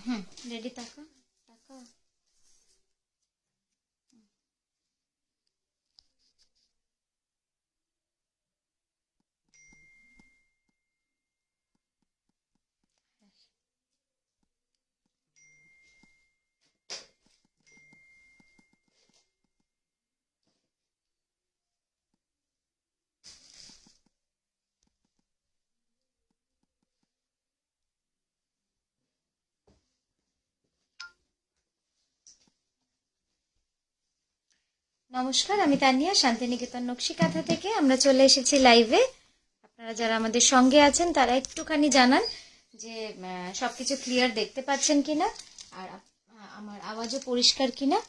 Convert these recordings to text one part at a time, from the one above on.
হুম, ready টাকা টাকা। নমস্কার, আমি তানিয়া, শান্তিনিকেতন নকশিকাঁথা থেকে আমরা চলে এসেছি লাইভে। আপনারা যারা আমাদের সঙ্গে আছেন তারা একটুখানি জানান যে সবকিছু ক্লিয়ার দেখতে পাচ্ছেন কিনা, আর আমার আওয়াজও পরিষ্কার কিনা।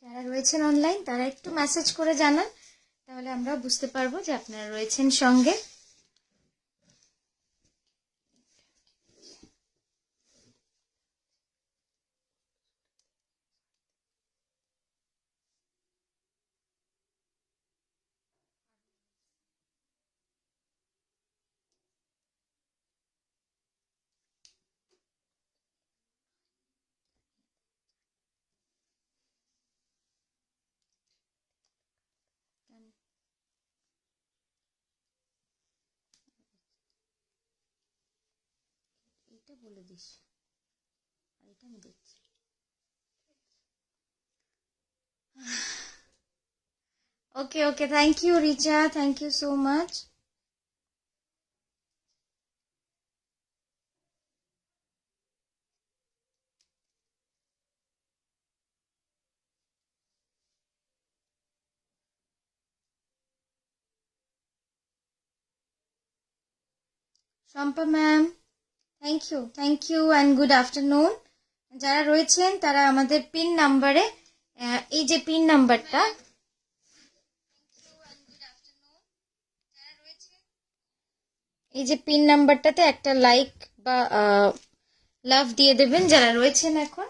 যারা রয়েছেন অনলাইন তারা একটু মেসেজ করে জানান, তাহলে আমরা বুঝতে পারবো যে আপনারা রয়েছেন সঙ্গে। এটা বলে দিস, আর এটা আমি দেখছি। Okay okay, thank you Richa, thank you so much. Shampa ma'am, thank you and good afternoon. যারা রয়েছেন তারা আমাদের পিন নাম্বারে, এই যে পিন নাম্বারটা, এই যে পিন নাম্বারটাতে একটা লাইক বা লাভ দিয়ে দেবেন যারা রয়েছেন এখন।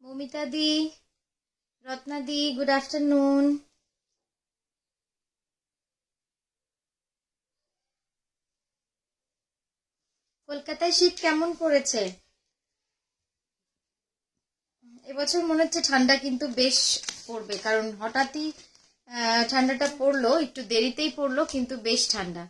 মমিতা দি, রত্না দি, গুড আফটারনুন। কলকাতায় শীত কেমন পড়েছে এবছর? মনে হচ্ছে ঠান্ডা কিন্তু বেশ পড়বে, কারণ হঠাৎই ঠান্ডাটা পড়লো, একটু দেরিতেই পড়লো কিন্তু বেশ ঠান্ডা।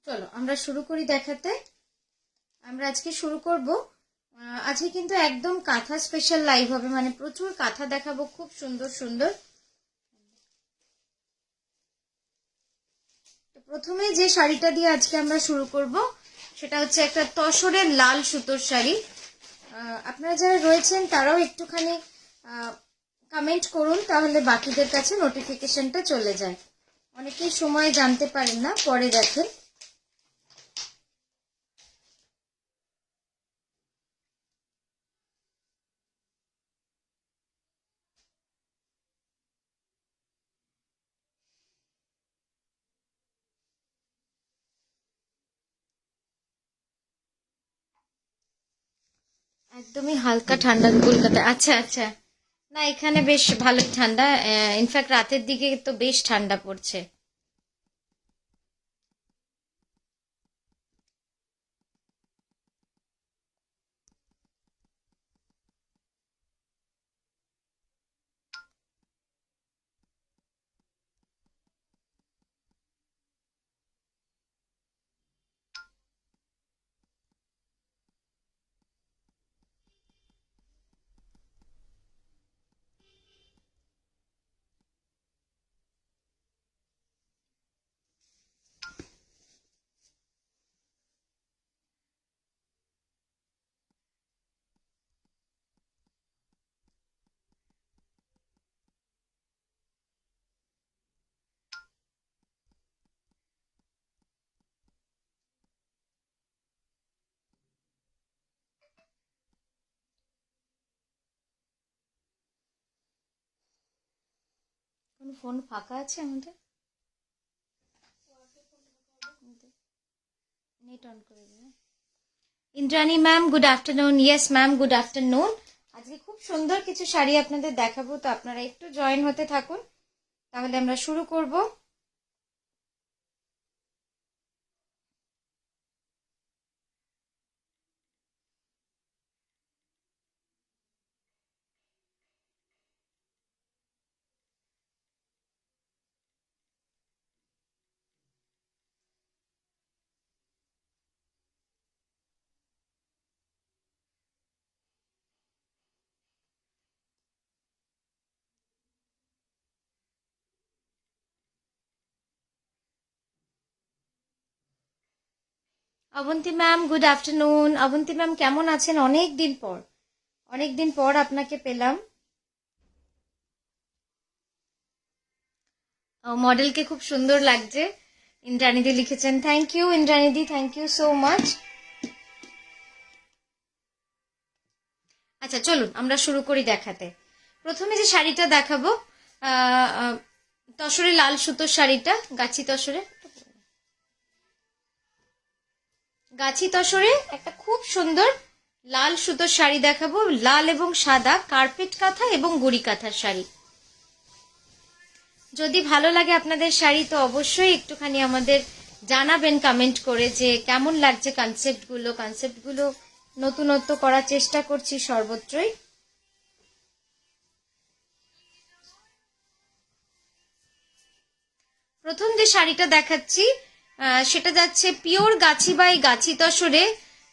চলো আমরা শুরু করি দেখাতে। আমরা আজকে শুরু করব, আজকে কিন্তু একদম কাঁথা স্পেশাল লাইভ হবে, মানে প্রচুর কাঁথা দেখাবো, খুব সুন্দর সুন্দর। তো প্রথমে যে শাড়িটা দিয়ে আজকে আমরা শুরু করব সেটা হচ্ছে একটা তসরের লাল সুতোর শাড়ি। আপনারা যারা রয়েছেন তারাও একটুখানি কমেন্ট করুন, তাহলে বাকিদের কাছে নোটিফিকেশনটা চলে যায়। অনেকেই সময় জানতে পারেন না, পরে দেখেন। একদমই হালকা ঠান্ডা কলকাতায়। আচ্ছা আচ্ছা, না এখানে বেশ ভালোই ঠান্ডা। ইনফ্যাক্ট রাতের দিকে তো বেশ ঠান্ডা পড়ছে। কোন ফোন ফাঁকা আছে আমাদের? নেট অন করে দিন। Indrani ma'am good afternoon. Yes ma'am, good afternoon. আজকে খুব সুন্দর কিছু শাড়ি আপনাদের দেখাবো, তো আপনারা একটু জয়েন হতে থাকুন, তাহলে আমরা শুরু করব। Abanti ma'am good afternoon. Abanti ma'am কেমন আছেন? অনেক দিন পর, অনেক দিন পর আপনাকে পেলাম। মডেলকে খুব সুন্দর লাগছে, ইন্দ্রাণীদি লিখেছেন। থ্যাংক ইউ ইন্দ্রাণীদি, থ্যাংক ইউ সো মাচ। আচ্ছা চলুন আমরা শুরু করি দেখাতে। প্রথমে যে শাড়িটা দেখাবো, তসরে লাল সুতোর শাড়িটা, গাছি তসরে, গাছি তসরে একটা খুব সুন্দর লাল সুতোর শাড়ি দেখাবো। লাল এবং সাদা কার্পেট কাঁথা এবং গুড়ি কাঁথার শাড়ি। যদি ভালো লাগে আপনাদের শাড়ি তো অবশ্যই একটুখানি আমাদের জানাবেন কমেন্ট করে যে কেমন লাগছে কনসেপ্টগুলো নতুনত্ব করার চেষ্টা করছি সর্বত্রই। প্রথম যে শাড়িটা দেখাচ্ছি সেটা যাচ্ছে পিওর গাছি বাই গাছি তসরে।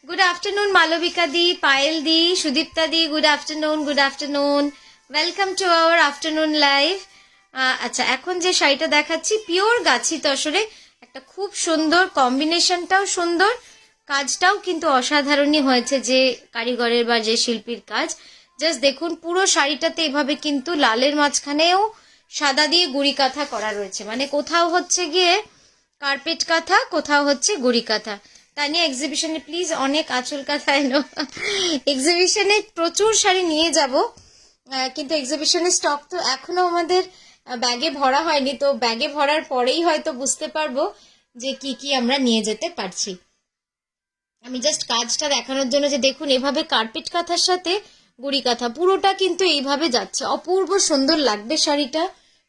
Good afternoon Malabika di, Payel di, Sudipta di, good afternoon, good afternoon, welcome to our afternoon live. আচ্ছা, এখন যে শাড়িটা দেখাচ্ছি পিওর গাছি তসরে, একটা খুব সুন্দর, কম্বিনেশনটাও সুন্দর, কাজটাও কিন্তু অসাধারণই হয়েছে, যে কারিগরের বা যে শিল্পীর কাজ। জাস্ট দেখুন পুরো শাড়িটাতে এভাবে কিন্তু লালের মাঝখানেও সাদা দিয়ে গুড়ি কাঁথা করা রয়েছে, মানে কোথাও হচ্ছে গিয়ে কার্পেট কাঁথা, কোথাও হচ্ছে গুড়ি কাঁথা। তানিয়া এক্সিবিশনে প্লিজ অনেক আঁচল কাঁথা এনো। এক্সিবিশনে প্রচুর শাড়ি নিয়ে যাব, কিন্তু এক্সিবিশনের স্টক তো এখনো আমাদের ব্যাগে ভরা হয়নি, তো ব্যাগে ভরার পরেই হয়তো বুঝতে পারবো যে কি কি আমরা নিয়ে যেতে পারছি। আমি জাস্ট কাজটা দেখানোর জন্য, যে দেখুন এভাবে কার্পেট কাঁথার সাথে গুড়ি কাঁথা পুরোটা কিন্তু এইভাবে যাচ্ছে, অপূর্ব সুন্দর লাগবে শাড়িটা।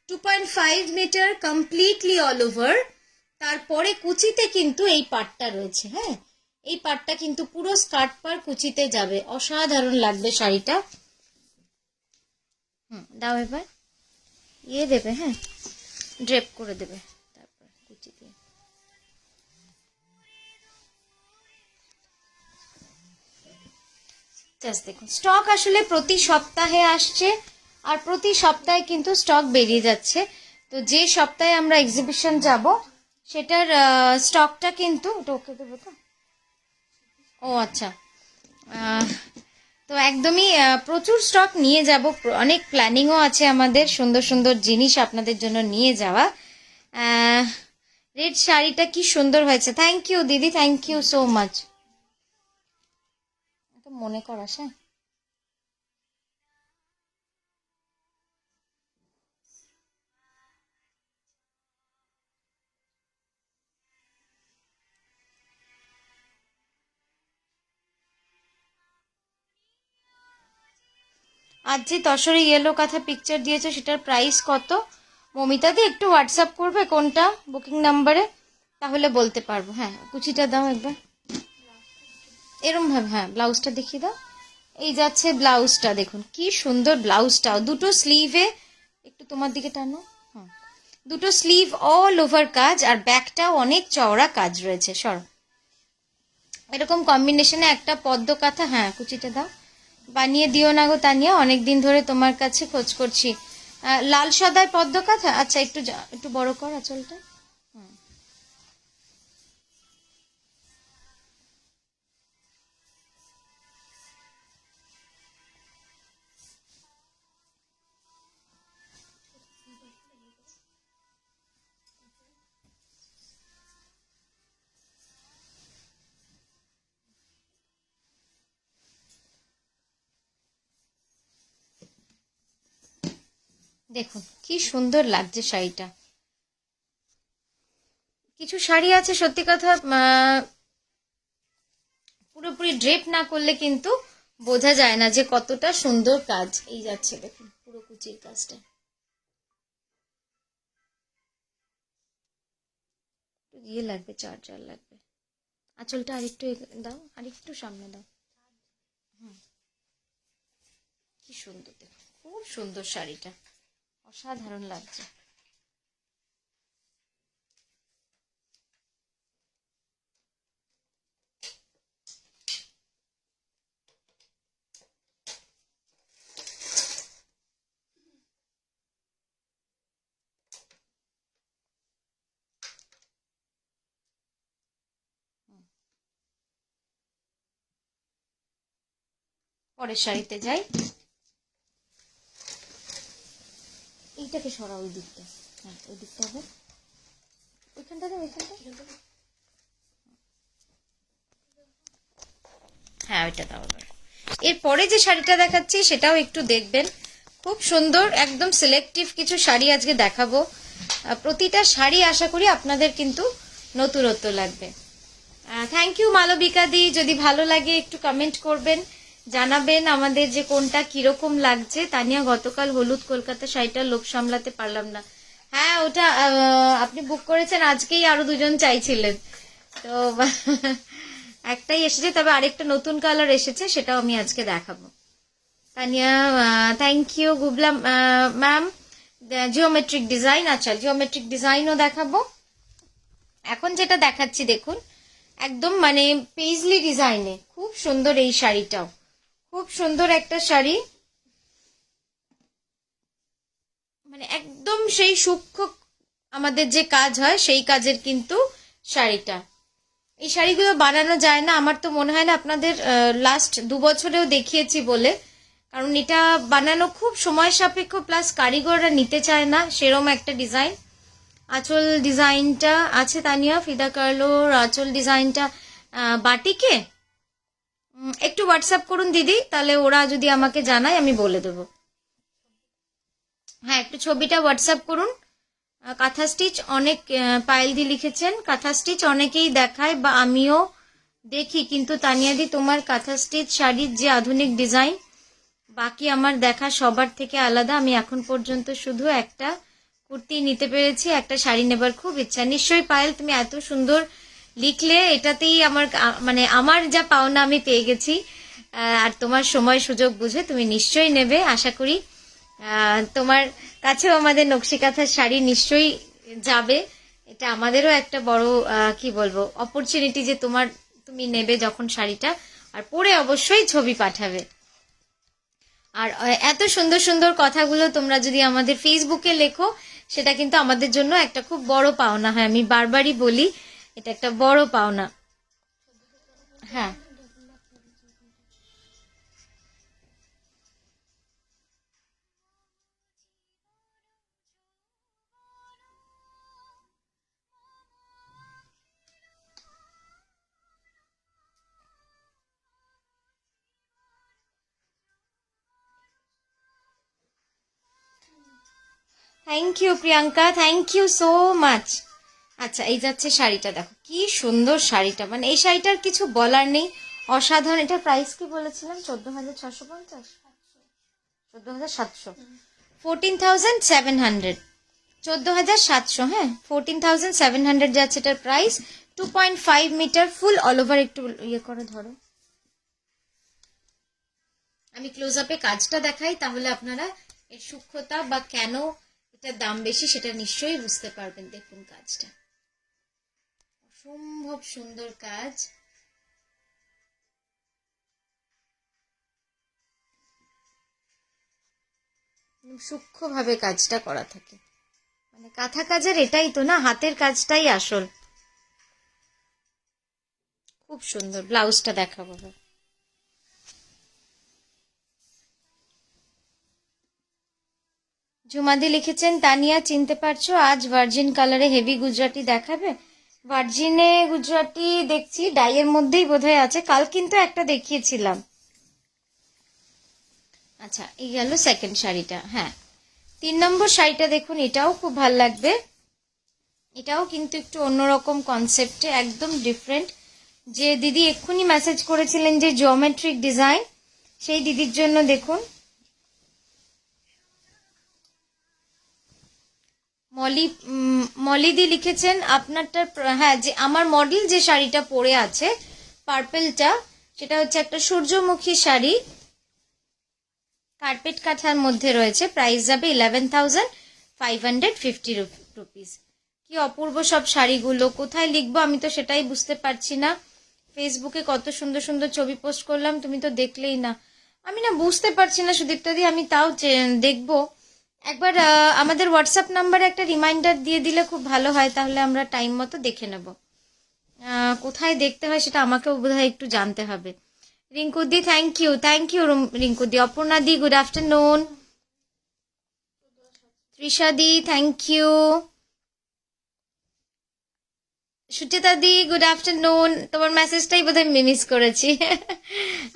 2.5 মিটার কমপ্লিটলি অল ওভার। তারপরে কুচিতে কিন্তু এই পাটটা রয়েছে। হ্যাঁ, এই পাটটা কিন্তু পুরো স্কার্ট পার কুচিতে যাবে, অসাধারণ লাগবে শাড়িটা। দাও এবার ইয়ে দেবে, হ্যাঁ ড্রেপ করে দেবে, তারপর কুচি দিয়ে। জাস্ট দেখুন, স্টক আসলে প্রতি সপ্তাহে আসছে, আর প্রতি সপ্তাহে কিন্তু স্টক বেরিয়ে যাচ্ছে। তো যে সপ্তাহে আমরা এক্সিবিশন যাব সেটার স্টকটা কিন্তু, ওকে দেবো তো, ও আচ্ছা, তো একদমই প্রচুর স্টক নিয়ে যাব, অনেক প্ল্যানিংও আছে আমাদের, সুন্দর সুন্দর জিনিস আপনাদের জন্য নিয়ে যাওয়া। রেড শাড়িটা কি সুন্দর হয়েছে, থ্যাংক ইউ দিদি, থ্যাংক ইউ সো মাচ। মনে করাস, হ্যাঁ। আজ যে তসরে ইয়েলো কাঁথা পিকচার দিয়েছে সেটার প্রাইস কত? মমিতাদি একটু হোয়াটসঅ্যাপ করবে কোনটা বুকিং নাম্বারে, তাহলে বলতে পারবো। হ্যাঁ কুচিটা দাও একবার এরম ভাবে, হ্যাঁ ব্লাউজটা দেখিয়ে দাও। এই যাচ্ছে ব্লাউজটা, দেখুন কি সুন্দর ব্লাউজটাও, দুটো স্লিভে, একটু তোমার দিকে টানো, হ্যাঁ দুটো স্লিভ অল ওভার কাজ, আর ব্যাকটাও অনেক চওড়া কাজ রয়েছে। সর এরকম কম্বিনেশনে একটা পদ্ম কাঁথা, হ্যাঁ কুচিটা দাও, বানিয়ে দিও না গো তানিয়া, অনেকদিন ধরে তোমার কাছে খোঁজ করছি। লাল সাদায় পদ্ম কাঁথা, আচ্ছা একটু একটু বড় কর আঁচলটা। দেখুন কি সুন্দর লাগছে শাড়িটা। কিছু শাড়ি আছে সত্যি কথা পুরোপুরি ড্রেপ না করলে কিন্তু বোঝা যায় না যে কতটা সুন্দর কাজ। এই যাচ্ছে দেখুন পুরো কুচির কাজটা, ইয়ে লাগবে, চার্জার লাগবে। আঁচলটা আরেকটু দাও, আরেকটু সামনে দাও। কি সুন্দর দেখুন, খুব সুন্দর শাড়িটা, অসাধারণ লাগছে। পরের শাড়িতে যাই, এইটাকে সরা ওই দিকটা, হ্যাঁ ওই দিকটা হবে, ওইখানটা দাও, ওইখানটা, হ্যাঁ ওইটা দাও। এরপরে যে শাড়িটা দেখাচ্ছি সেটাও একটু দেখবেন, খুব সুন্দর, একদম সিলেক্টিভ কিছু শাড়ি আজকে দেখাবো। প্রতিটা শাড়ি আশা করি আপনাদের কিন্তু নতুনত্ব লাগবে। থ্যাংক ইউ মালবিকা দি, যদি ভালো লাগে একটু কমেন্ট করবেন, জানাবেন আমাদের যে কোনটা কিরকম লাগছে। তানিয়া গতকাল হলুদ কলকাতা শাড়িটার লোভ সামলাতে পারলাম না। হ্যাঁ ওটা আপনি বুক করেছেন, আজকেই আরো দুজন চাইছিলেন, তো একটাই এসেছে, তবে আরেকটা নতুন কালার এসেছে, সেটাও আমি আজকে দেখাবো। Tania thank you. Gubla ma'am geometric design, আচ্ছা জিওমেট্রিক ডিজাইনও দেখাবো। এখন যেটা দেখাচ্ছি দেখুন একদম মানে পেজলি ডিজাইনে, খুব সুন্দর এই শাড়িটাও, খুব সুন্দর একটা শাড়ি, মানে একদম সেই সূক্ষ্ম আমাদের যে কাজ হয় সেই কাজের কিন্তু শাড়িটা। এই শাড়িগুলো বানানো যায় না, আমার তো মনে হয় না আপনাদের লাস্ট 2 বছরেও দেখিয়েছি বলে, কারণ এটা বানানো খুব সময় সাপেক্ষ, প্লাস কারিগররা নিতে চায় না সেরম একটা ডিজাইন। আঁচল ডিজাইনটা আছে তানিয়া, ফিদা কার্লোর আঁচল ডিজাইনটা বাটিকে একটু হোয়াটসঅ্যাপ করুন দিদি, তাহলে ওরা যদি আমাকে জানায় আমি বলে দেবো। হ্যাঁ একটু ছবিটা হোয়াটসঅ্যাপ করুন। কাঁথা স্টিচ অনেক, পায়েলদি লিখেছেন কাঁথা স্টিচ অনেকেই দেখায় বা আমিও দেখি, কিন্তু তানিয়াদি তোমার কাঁথা স্টিচ শাড়ির যে আধুনিক ডিজাইন বাকি আমার দেখা সবার থেকে আলাদা। আমি এখন পর্যন্ত শুধু একটা কুর্তি নিতে পেরেছি, একটা শাড়ি নেবার খুব ইচ্ছা। নিশ্চয়ই পায়েল তুমি এত সুন্দর লিখলে, এটাতেই আমার মানে আমার যা পাওনা আমি পেয়ে গেছি। আর তোমার সময় সুযোগ বুঝে তুমি নিশ্চয়ই নেবে আশা করি। তোমার কাছেও আমাদের নকশি কাঁথার শাড়ি নিশ্চয়ই যাবে, এটা আমাদেরও একটা বড় কি বলবো অপরচুনিটি যে তুমি নেবে যখন শাড়িটা, আর পরে অবশ্যই ছবি পাঠাবে। আর এত সুন্দর সুন্দর কথাগুলো তোমরা যদি আমাদের ফেসবুকে লেখো সেটা কিন্তু আমাদের জন্য একটা খুব বড় পাওনা হয়, আমি বারবারই বলি এটা একটা বড় পাওনা। হ্যাঁ thank you Priyanka, thank you so much. আচ্ছা এই যাচ্ছে শাড়িটা, দেখো কি সুন্দর শাড়িটা, মানে এই শাড়িটার কিছু বলার নেই, অসাধারণ। এটার প্রাইস কি বলেছিলাম? 14,650। 14,700, 14,700, 14,700, হ্যাঁ 14,700 যাচ্ছে এটার price. 2.5 metre full all over. একটু ইয়ে করে ধরো, আমি ক্লোজ আপে কাজটা দেখাই, তাহলে আপনারা এর সূক্ষ্মতা বা কেন এটার দাম বেশি সেটা নিশ্চয়ই বুঝতে পারবেন। দেখুন কাজটা অসম্ভব সুন্দর কাজ। সূক্ষ্মভাবে কাজটা করা থাকে, মানে কাঁথা কাজের এটাই তো না, হাতের কাজটাই আসল। খুব সুন্দর। ব্লাউজটা দেখাবো। ঝুমাদি লিখেছেন, তানিয়া চিনতে পারছো, আজ ভার্জিন কালারে হেভি গুজরাটি দেখাবে। ভার্জিনে গুজরাটি দেখছি ডাইয়ের মধ্যেই বোধহয় আছে, কাল কিন্তু একটা দেখিয়েছিলাম। আচ্ছা, এই গেল সেকেন্ড শাড়িটা। হ্যাঁ, 3 নম্বর শাড়িটা দেখুন, এটাও খুব ভাল লাগবে। এটাও কিন্তু একটু অন্যরকম কনসেপ্টে, একদম ডিফারেন্ট। যে দিদি এক্ষুনি মেসেজ করেছিলেন যে জিওমেট্রিক ডিজাইন, সেই দিদির জন্য দেখুন। মলিদি লিখেছেন আপনারটা, হ্যাঁ, যে আমার মডেল যে শাড়িটা পরে আছে পার্পেলটা, সেটা হচ্ছে একটা সূর্যমুখী শাড়ি, কার্পেট কাঁথার মধ্যে রয়েছে। প্রাইস যাবে 11,550 রুপিস। কি অপূর্ব সব শাড়িগুলো, কোথায় লিখবো আমি তো সেটাই বুঝতে পারছি না। ফেসবুকে কত সুন্দর সুন্দর ছবি পোস্ট করলাম, তুমি তো দেখলেই না। আমি না বুঝতে পারছি না সুদীপ্তা দি, আমি তাও দেখবো একবার। আমাদের হোয়াটসঅ্যাপ নাম্বারে একটা রিমাইন্ডার দিয়ে দিলে খুব ভালো হয়, তাহলে আমরা টাইম মতো দেখে নেব। কোথায় দেখতে হয় সেটা আমাকেও বোধহয় একটু জানতে হবে। রিঙ্কুদি থ্যাংক ইউ রিঙ্কুদি। Aparna di good afternoon. Trisha di thank you. Suchita di good afternoon. তোমার মেসেজটাই বোধহয় মিস করেছি।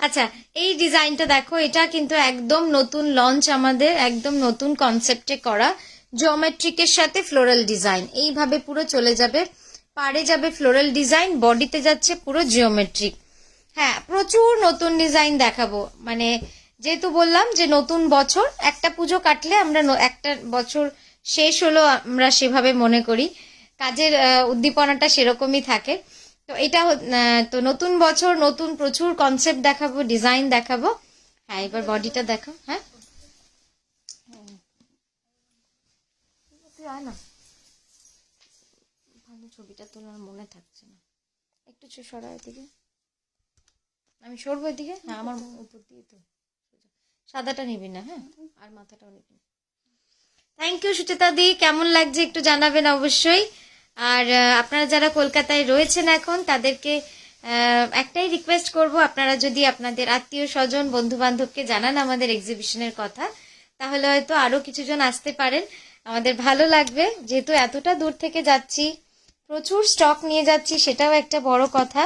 আচ্ছা, এই ডিজাইনটা দেখো, এটা কিন্তু একদম নতুন লঞ্চ আমাদের, একদম নতুন কনসেপ্টে করা। জিওমেট্রিকের সাথে ফ্লোরাল ডিজাইন এইভাবে পুরো চলে যাবে। পাড়ে যাবে ফ্লোরাল ডিজাইন, বডিতে যাচ্ছে পুরো জিওমেট্রিক। হ্যাঁ, প্রচুর নতুন ডিজাইন দেখাবো। মানে যেহেতু বললাম যে নতুন বছর, একটা পুজো কাটলে আমরা একটা বছর শেষ হলো আমরা সেভাবে মনে করি, কাজের উদ্দীপনাটা সেরকমই থাকে। তো এটা তো নতুন বছর, নতুন প্রচুর কনসেপ্ট দেখাবো, ডিজাইন দেখাবো। হ্যাঁ, এবার বডিটা দেখো। হ্যাঁ, না ভালো ছবিটা তোলার মনে থাকছে না, একটু সরা এদিকে। আমি সরবো এদিকে। হ্যাঁ, আমার উপর দিয়ে তো সাদাটা নিবি না, হ্যাঁ, আর মাথাটাও নিবি। থ্যাংক ইউ সুচিতা দি, কেমন লাগছে একটু জানাবেন অবশ্যই। আর আপনারা যারা কলকাতায় রয়েছেন এখন, তাদেরকে একটাই রিকোয়েস্ট করব, আপনারা যদি আপনাদের আত্মীয় স্বজন বন্ধু বান্ধবকে জানান আমাদের এক্সিবিশনের কথা, তাহলে হয়তো আরো কিছুজন আসতে পারেন। আমাদের ভালো লাগবে, যেহেতু এতটা দূর থেকে যাচ্ছি, প্রচুর স্টক নিয়ে যাচ্ছি, সেটাও একটা বড় কথা।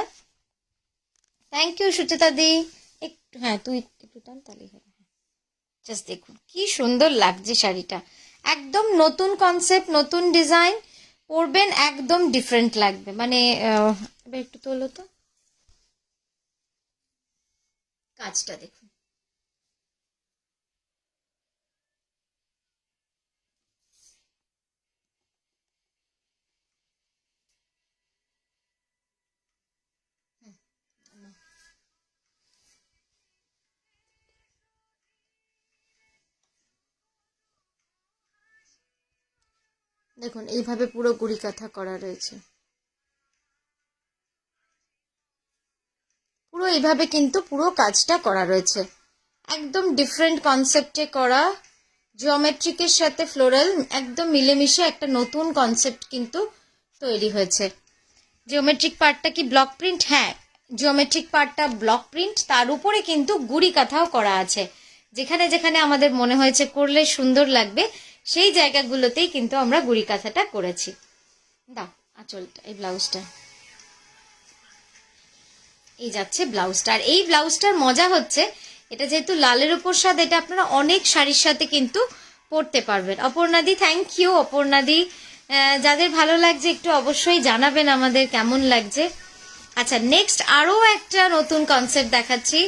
থ্যাংক ইউ সুচিতা দি। একটু, হ্যাঁ তুই একটু টান, তাহলেই হবে। জাস্ট দেখুন কি সুন্দর লাগছে শাড়িটা, একদম নতুন কনসেপ্ট, নতুন ডিজাইন, পরবেন একদম ডিফারেন্ট লাগবে। মানে এবার একটু তোলো তো, কাজটা দেখুন। দেখুন এইভাবে পুরো গুড়ি কাঁথা করা রয়েছে, পুরো এইভাবে কিন্তু পুরো কাজটা করা রয়েছে, একদম ডিফারেন্ট কনসেপ্টে করা। জিওমেট্রিকের সাথে ফ্লোরাল একদম মিলেমিশে একটা নতুন কনসেপ্ট কিন্তু তৈরি হয়েছে। জিওমেট্রিক পার্টটা কি ব্লক প্রিন্ট? হ্যাঁ, জিওমেট্রিক পার্টটা ব্লক প্রিন্ট, তার উপরে কিন্তু গুড়ি কাঁথাও করা আছে। যেখানে যেখানে আমাদের মনে হয়েছে করলে সুন্দর লাগবে, সেই জায়গাগুলোতেই কিন্তু আমরা গুড়ি কাঁথাটা করেছি। দাও আঁচলটা, এই ব্লাউজটা, এই যাচ্ছে ব্লাউজটা। আর এই ব্লাউজটার মজা হচ্ছে, এটা যেহেতু লালের উপর স্বাদ, এটা আপনারা অনেক শাড়ির সাথে কিন্তু পরতে পারবেন। অপর্ণাদি থ্যাংক ইউ। অপর্ণাদি, যাদের ভালো লাগছে একটু অবশ্যই জানাবেন আমাদের কেমন লাগছে। আচ্ছা, নেক্সট আরও একটা নতুন কনসেপ্ট দেখাচ্ছি,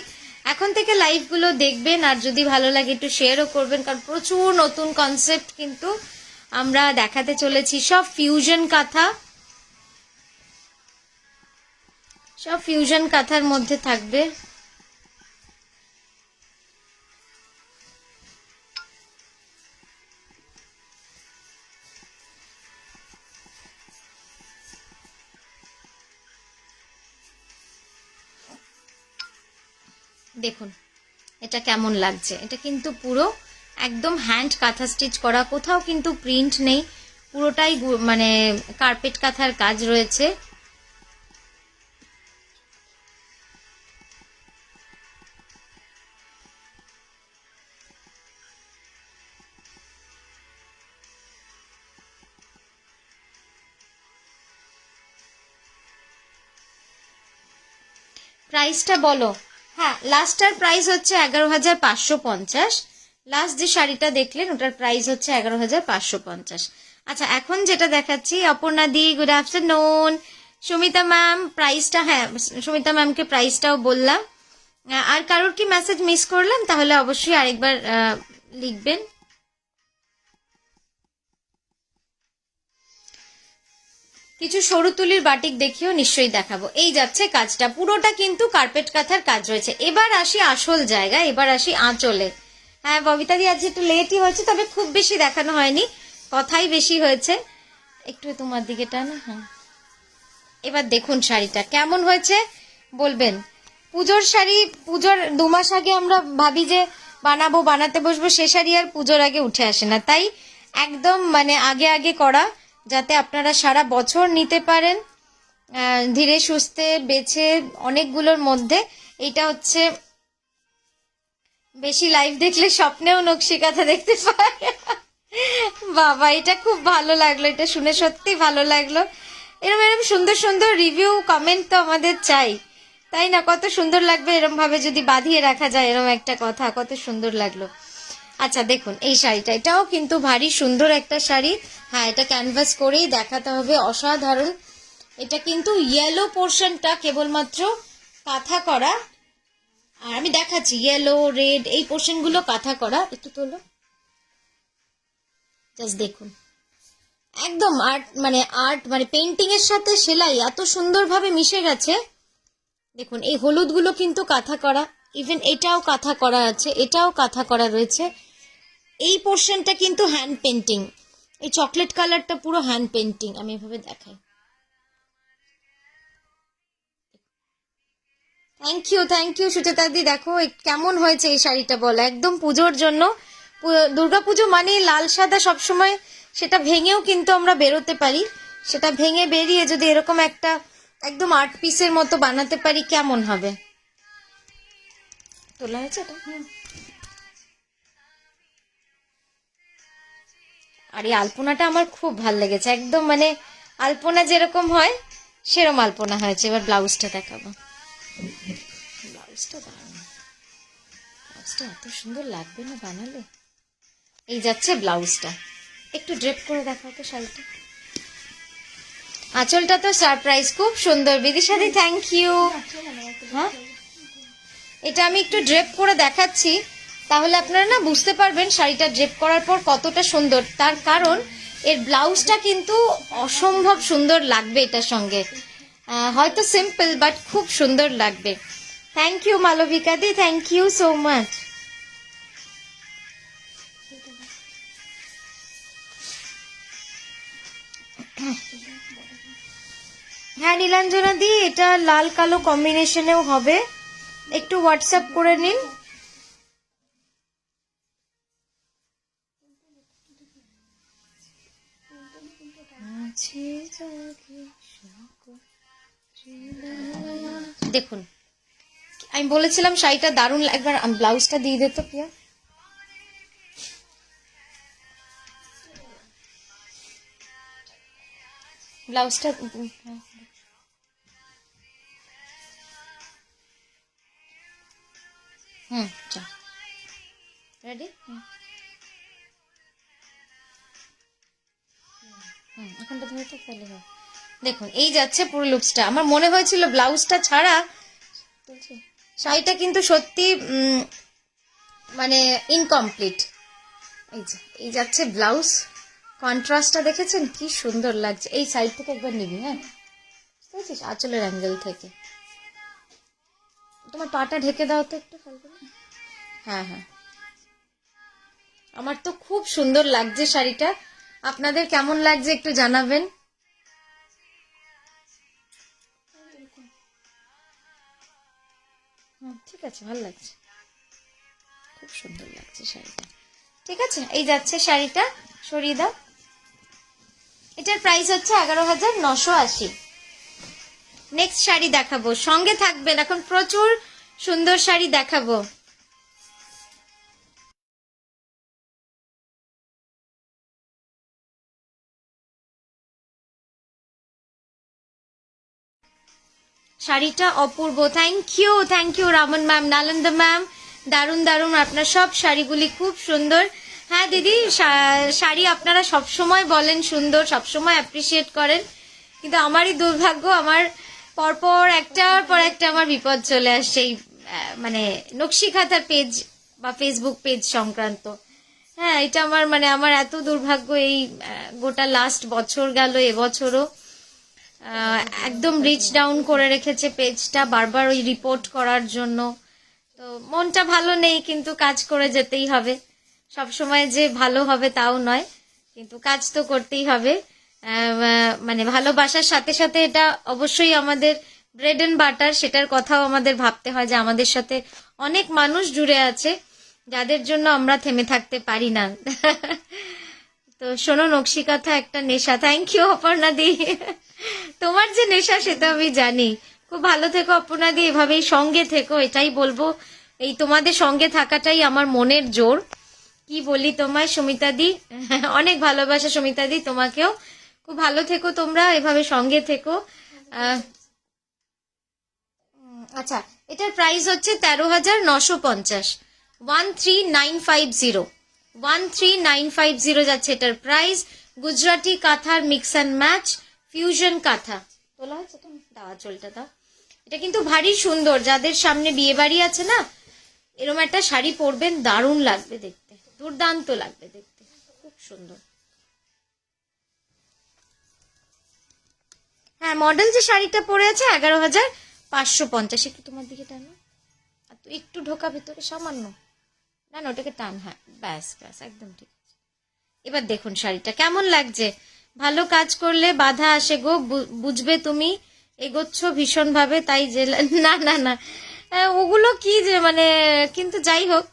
এখন থেকে লাইভগুলো দেখবেন, আর যদি ভালো লাগে একটু শেয়ারও করবেন, কারণ প্রচুর নতুন কনসেপ্ট কিন্তু আমরা দেখাতে চলেছি। সব ফিউশন কাঁথার মধ্যে থাকবে। দেখুন এটা কেমন লাগছে, এটা কিন্তু পুরো একদম হ্যান্ড কাঁথা স্টিচ করা, কোথাও কিন্তু প্রিন্ট নেই, পুরোটাই মানে কার্পেট কাঁথার কাজ রয়েছে। প্রাইসটা বলো। হ্যাঁ, লাস্টটার প্রাইস হচ্ছে 11,550। লাস্ট যে শাড়িটা দেখলেন ওটার প্রাইস হচ্ছে 11,550। আচ্ছা, এখন যেটা দেখাচ্ছি, Aparna di good afternoon. Sumita ma'am প্রাইসটা, হ্যাঁ সুমিতা ম্যামকে প্রাইসটাও বললাম। আর কারোর কি মেসেজ মিস করলাম তাহলে অবশ্যই আরেকবার লিখবেন। কিছু সরু তুলির বাটিক দেখিও নিশ্চয়ই দেখাবো। এই যাচ্ছে কাজটা, পুরোটা কিন্তু কার্পেট কাঁথার কাজ রয়েছে। এবার আসি আসল জায়গা, এবার আসি আঁচলে। হ্যাঁ ববিতাদি আজ একটু লেটই হয়েছে, তবে খুব বেশি দেখানো হয়নি, কথাই বেশি হয়েছে। একটু তোমার দিকে টানো। হ্যাঁ, এবার দেখুন শাড়িটা কেমন হয়েছে বলবেন। পুজোর শাড়ি, পুজোর 2 মাস আগে আমরা ভাবি যে বানাতে বসবো, সে শাড়ি আর পুজোর আগে উঠে আসে না। তাই একদম মানে আগে আগে করা, যাতে আপনারা সারা বছর নিতে পারেন ধীরে সুস্থে বেছে অনেকগুলোর মধ্যে। এইটা হচ্ছে, বেশি লাইভ দেখলে স্বপ্নেও নকশি কাঁথা দেখতে পায়। বাবা, এটা খুব ভালো লাগলো, এটা শুনে সত্যি ভালো লাগলো। এরকম এরকম সুন্দর সুন্দর রিভিউ কমেন্ট তো আমাদের চাই, তাই না? কত সুন্দর লাগবে এরকম ভাবে যদি বাঁধিয়ে রাখা যায় এরকম একটা কথা, কত সুন্দর লাগলো। আচ্ছা দেখুন এই শাড়িটা, এটাও কিন্তু ভারী সুন্দর একটা শাড়ি। হ্যাঁ, এটা ক্যানভাস করেই দেখাতে হবে, অসাধারণ। এটা কিন্তু ইয়েলো পোর্শনটা কেবলমাত্র কাঁথা করা, আর আমি দেখাচ্ছি ইয়েলো রেড এই পোর্শনগুলো কাঁথা করা। একটু তোলো, জাস্ট দেখুন একদম আর্ট মানে পেন্টিং এর সাথে সেলাই এত সুন্দরভাবে মিশে গেছে। দেখুন এই হলুদগুলো কিন্তু কাঁথা করা, ইভেন এটাও কাঁথা করা আছে, এটাও কাঁথা করা রয়েছে। এই পোর্শনটা কিন্তু হ্যান্ড পেন্টিং, এই চকলেট কালারটা পুরো হ্যান্ড পেন্টিং। আমি এভাবে দেখাই। থ্যাংক ইউ সুচেতাদি। দেখো কেমন হয়েছে এই শাড়িটা বলো, একদম পুজোর জন্য। দুর্গাপুজো মানে লাল সাদা সবসময়, সেটা ভেঙেও কিন্তু আমরা বেরোতে পারি। সেটা ভেঙে বেরিয়ে যদি এরকম একটা একদম আর্ট পিসের মতো বানাতে পারি, কেমন হবে? তোলা হয়েছে এটা। আর এই আলপনাটা আমার খুব ভাল লেগেছে, একদম মানে আলপনা যেরকম হয় সেরকম আলপনা হয়েছে। এবার ব্লাউজটা দেখাবো। ব্লাউজটা দারুণ, ব্লাউজটা এত সুন্দর লাগবে না বানালে। এই যাচ্ছে ব্লাউজটা, একটু ড্রেপ করে দেখাও তো শাড়িটা। আঁচলটা তো সারপ্রাইজ, খুব সুন্দর। বিদিশাদি থ্যাংক ইউ। হ্যাঁ, এটা আমি একটু ড্রেপ করে দেখাচ্ছি, তাহলে আপনারা না বুঝতে পারবেন শাড়িটা ড্রেপ করার পর কতটা সুন্দর। তার কারণ এর ব্লাউজটা কিন্তু অসম্ভব সুন্দর লাগবে এটার সঙ্গে। হয়তো সিম্পল বাট খুব সুন্দর লাগবে। Thank you Malabika di, thank you so much. হ্যাঁ নীলাঞ্জনা দি, এটা লাল কালো কম্বিনেশনেও হবে, একটু হোয়াটসঅ্যাপ করে নিন। দেখুন আমি বলেছিলাম শাড়িটা দারুণ, একবার ব্লাউজটা দিয়ে দে তো প্রিয়া। ব্লাউজটা চল রেডি। এখানটা ধরে তো তাহলে হবে। দেখুন এই যাচ্ছে পুরো লুকসটা। আমার মনে হয়েছিল ব্লাউজটা ছাড়া শাড়িটা কিন্তু সত্যি মানে ইনকমপ্লিট। এই যাচ্ছে ব্লাউজ, কন্ট্রাস্টটা দেখেছেন কি সুন্দর লাগছে। এই সাইড থেকে একবার নিবি, হ্যাঁ বুঝতে পারছিস, আঁচলের অ্যাঙ্গেল থেকে। তোমার পাটা ঢেকে দাও তো একটু ভালো। হ্যাঁ হ্যাঁ, আমার তো খুব সুন্দর লাগছে শাড়িটা। আপনাদের কেমন লাগছে একটু জানাবেন। ঠিক আছে, ভালো লাগছে, খুব সুন্দর লাগছে শাড়িটা। ঠিক আছে, এই যাচ্ছে শাড়িটা, সরিয়ে দাও। এটার প্রাইস হচ্ছে 11,980। নেক্সট শাড়ি দেখাবো, সঙ্গে থাকবেন, এখন প্রচুর সুন্দর শাড়ি দেখাবো। শাড়িটা অপূর্ব। Thank you Raman ma'am, Nalanda ma'am, দারুণ দারুণ, আপনার সব শাড়িগুলি খুব সুন্দর। হ্যাঁ দিদি, শাড়ি আপনারা সবসময় বলেন সুন্দর, সবসময় অ্যাপ্রিসিয়েট করেন, কিন্তু আমারই দুর্ভাগ্য, আমার পরপর একটার পর একটা আমার বিপদ চলে আসছে এই মানে নকশি খাতার পেজ বা ফেসবুক পেজ সংক্রান্ত। হ্যাঁ, এটা আমার মানে আমার এত দুর্ভাগ্য, এই গোটা লাস্ট বছর গেল, এবছরও একদম রিচ ডাউন করে রেখেছে পেজটা, বারবার ওই রিপোর্ট করার জন্য। তো মনটা ভালো নেই, কিন্তু কাজ করে যেতেই হবে। সব সময় যে ভালো হবে তাও নয়, কিন্তু কাজ তো করতেই হবে। মানে ভালোবাসার সাথে সাথে এটা অবশ্যই আমাদের ব্রেড এন্ড বাটার, সেটার কথাও আমাদের ভাবতে হয় যে আমাদের সাথে অনেক মানুষ জুড়ে আছে যাদের জন্য আমরা থেমে থাকতে পারি না। তো শোনো, নকশি কথা একটা নেশা। থ্যাংক ইউ অপর্ণা দি, তোমার যে নেশা সেটা আমি জানি। খুব ভালো থেকো অপর্ণা দি, এভাবেই সঙ্গে থেকো, এটাই বলবো। এই তোমাদের সঙ্গে থাকাটাই আমার মনের জোর। কি বলি তোমায় সুমিতা দি, অনেক ভালোবাসা সুমিতা দি তোমাকেও। খুব ভালো থেকো তোমরা, এভাবে সঙ্গে থেকো। আচ্ছা, এটার প্রাইস হচ্ছে 13,950, 13,950, 13,950 যাচ্ছে এটার প্রাইস। গুজরাটি কাঁথার মিক্স অ্যান্ড ম্যাচ, ফিউশন কাঁথা। তোলা হচ্ছে তো, দাও চলটা দাও। এটা কিন্তু ভারী সুন্দর, যাদের সামনে বিয়ে বাড়ি আছে না, এরকম একটা শাড়ি পরবেন, দারুণ লাগবে দেখতে, দুর্দান্ত লাগবে দেখতে, খুব সুন্দর। হ্যাঁ, মডেল যে শাড়িটা পরে আছে 11,550। একটু তোমার দিকে টানো, আর তুই একটু ঢোকা ভিতরে সামান্য, না না ওটাকে টান, হ্যাঁ ব্যাস ব্যাস, একদম ঠিক আছে। এবার দেখুন শাড়িটা কেমন লাগছে। ভালো কাজ করলে বাধা আসে গো, বুঝবে তুমি, এগোচ্ছ ভীষণ ভাবে, তাই যে না না না, ওগুলো কি যে মানে, কিন্তু যাই হোক,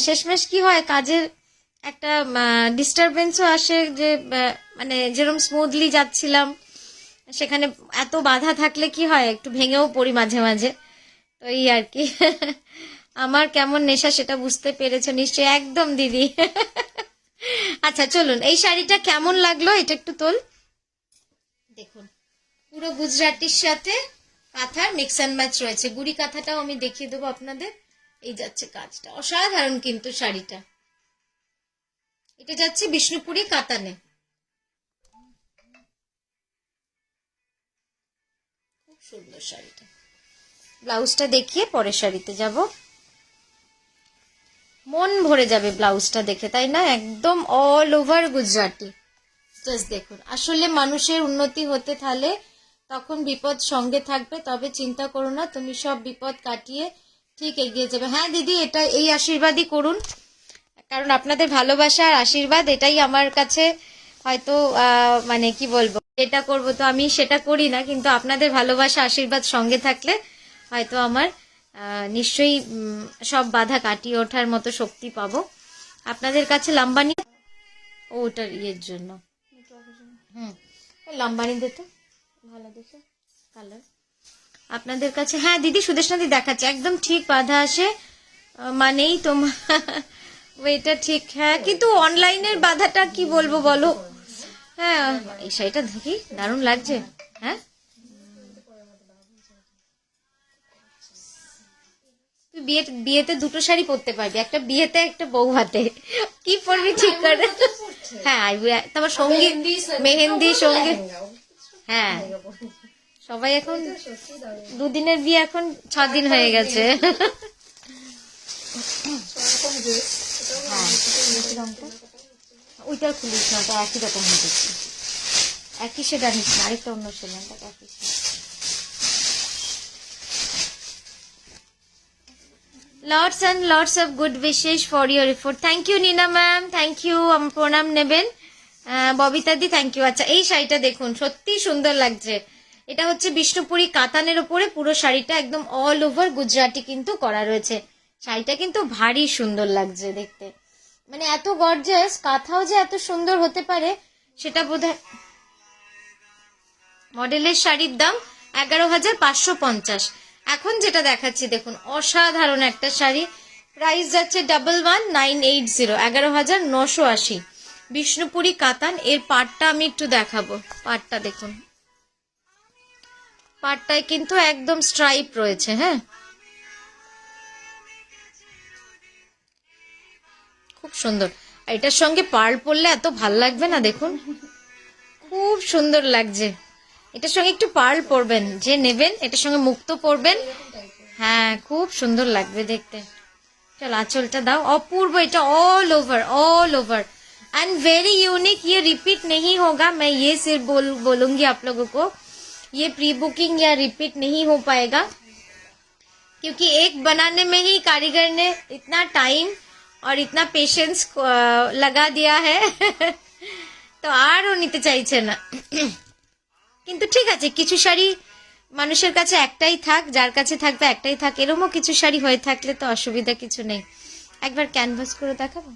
শেষমেশ কি হয়, কাজের একটা ডিস্টারবেন্সও আসে, যে মানে যেরকম স্মুথলি যাচ্ছিলাম, সেখানে এত বাধা থাকলে কি হয়, একটু ভেঙেও পড়ি মাঝে মাঝে। তো এই আর কি, আমার কেমন নেশা সেটা বুঝতে পেরেছো নিশ্চয়ই, একদম দিদি। আচ্ছা চলুন, এই শাড়িটা কেমন লাগলো এটা একটু তোল। দেখুন, পুরো গুজরাটির সাথে কাঁথার মিক্স অ্যান্ড ম্যাচ রয়েছে, গুড়ি কাঁথাটাও আমি দেখিয়ে দেবো আপনাদের। এই যাচ্ছে কাজটা, অসাধারণ কিন্তু শাড়িটা। এটা যাচ্ছে বিষ্ণুপুরি কাতানে, খুব সুন্দর শাড়িটা। ব্লাউজটা দেখিয়ে পরের শাড়িতে যাব, মন ভরে যাবে ব্লাউজটা দেখে, তাই না? একদম অল ওভার গুজরাটি। জাস্ট দেখুন, আসলে মানুষের উন্নতি হতে থাকলে তখন বিপদ সঙ্গে থাকবে, তবে চিন্তা করো না, তুমি সব বিপদ কাটিয়ে ঠিক এগিয়ে যাবে। হ্যাঁ দিদি, এটা এই আশীর্বাদই করুন, কারণ আপনাদের ভালোবাসা আর আশীর্বাদ এটাই আমার কাছে হয়তো মানে কি বলবো, এটা করব তো আমি সেটা করি না, কিন্তু আপনাদের ভালোবাসা আশীর্বাদ সঙ্গে থাকলে হয়তো আমার নিশ্চয়ই সব বাধা কাটিয়ে ওঠার মতো শক্তি পাবো। আপনাদের কাছে লাম্বানি, ওটার ইয়ের জন্য, লাম্বানি দিতে ভালো দেখে কালার আপনাদের কাছে। হ্যাঁ দিদি, সুদেশনাদি দেখাচ্ছে, একদম ঠিক বাধা আসে মানেই তোমার এটা ঠিক। হ্যাঁ, কিন্তু অনলাইনের বাধাটা কি বলবো বলো। হ্যাঁ, এই শাড়িটা দেখি দারুণ লাগছে। হ্যাঁ, তুই বিয়েতে দুটো শাড়ি পরতে পারবি, একটা বিয়েতে একটা বউ হাতে, কি পরবি ঠিক করে। হ্যাঁ, তারপর সঙ্গীত, মেহেন্দি, সঙ্গীত। হ্যাঁ, সবাই এখন দুদিনের বিয়ে এখন 6 দিন হয়ে গেছে। ওইটা খুলিস না, ওটা একই রকম হয়ে একই সেটা নিস না, আরেকটা অন্য সেলাইটা একই। Lots and lots of good wishes for your effort. Thank you Nina ma'am, thank you. প্রণাম নেবেন ববিতা দি, থ্যাংক ইউ। আচ্ছা এই শাড়িটা দেখুন, সত্যি সুন্দর লাগছে। এটা হচ্ছে বিষ্ণুপুরি কাতানের ওপরে পুরো শাড়িটা একদম অল ওভার গুজরাটি কিন্তু করা রয়েছে। শাড়িটা কিন্তু ভারী সুন্দর লাগছে দেখতে, মানে এত গর্জাস, কাঁথাও যে এত সুন্দর হতে পারে সেটা বোধহয়। মডেলের শাড়ির দাম 11,550। এখন যেটা দেখাচ্ছি দেখুন, অসাধারণ একটা শাড়ি, প্রাইস যাচ্ছে 11,980, 11,980, বিষ্ণুপুরি কাতান। এর পাটটা আমি একটু দেখাবো, পাটটা দেখুন, পাটটায় কিন্তু একদম স্ট্রাইপ রয়েছে। হ্যাঁ, খুব সুন্দর। এটার সঙ্গে পার্ল পরলে এত ভাল লাগবে না, দেখুন খুব সুন্দর লাগছে। এটার সঙ্গে একটু পার্ল পরবেন, যে নেবেন এটার সঙ্গে মুক্তো পরবেন, হ্যাঁ খুব সুন্দর লাগবে দেখতে। চল আঁচলটা দাও, অপূর্ব, এটা all over and very unique. ये रिपीट नहीं होगा, मैं ये सिर्फ बोलूंगी आप लोगों को, ये प्री बुकिंग या रिपीट नहीं हो पाएगा, क्योंकि एक बनाने में ही कारीगर ने इतना टाइम और इतना पेशेंस लगा दिया है। তো আরও নিতে চাইছে না, কিন্তু ঠিক আছে, কিছু শাড়ি মানুষের কাছে একটাই থাক, যার কাছে থাকবে একটাই থাক, এরমও কিছু শাড়ি হয়ে থাকলে তো অসুবিধা কিছু নেই। একবার ক্যানভাস করে দেখাবো।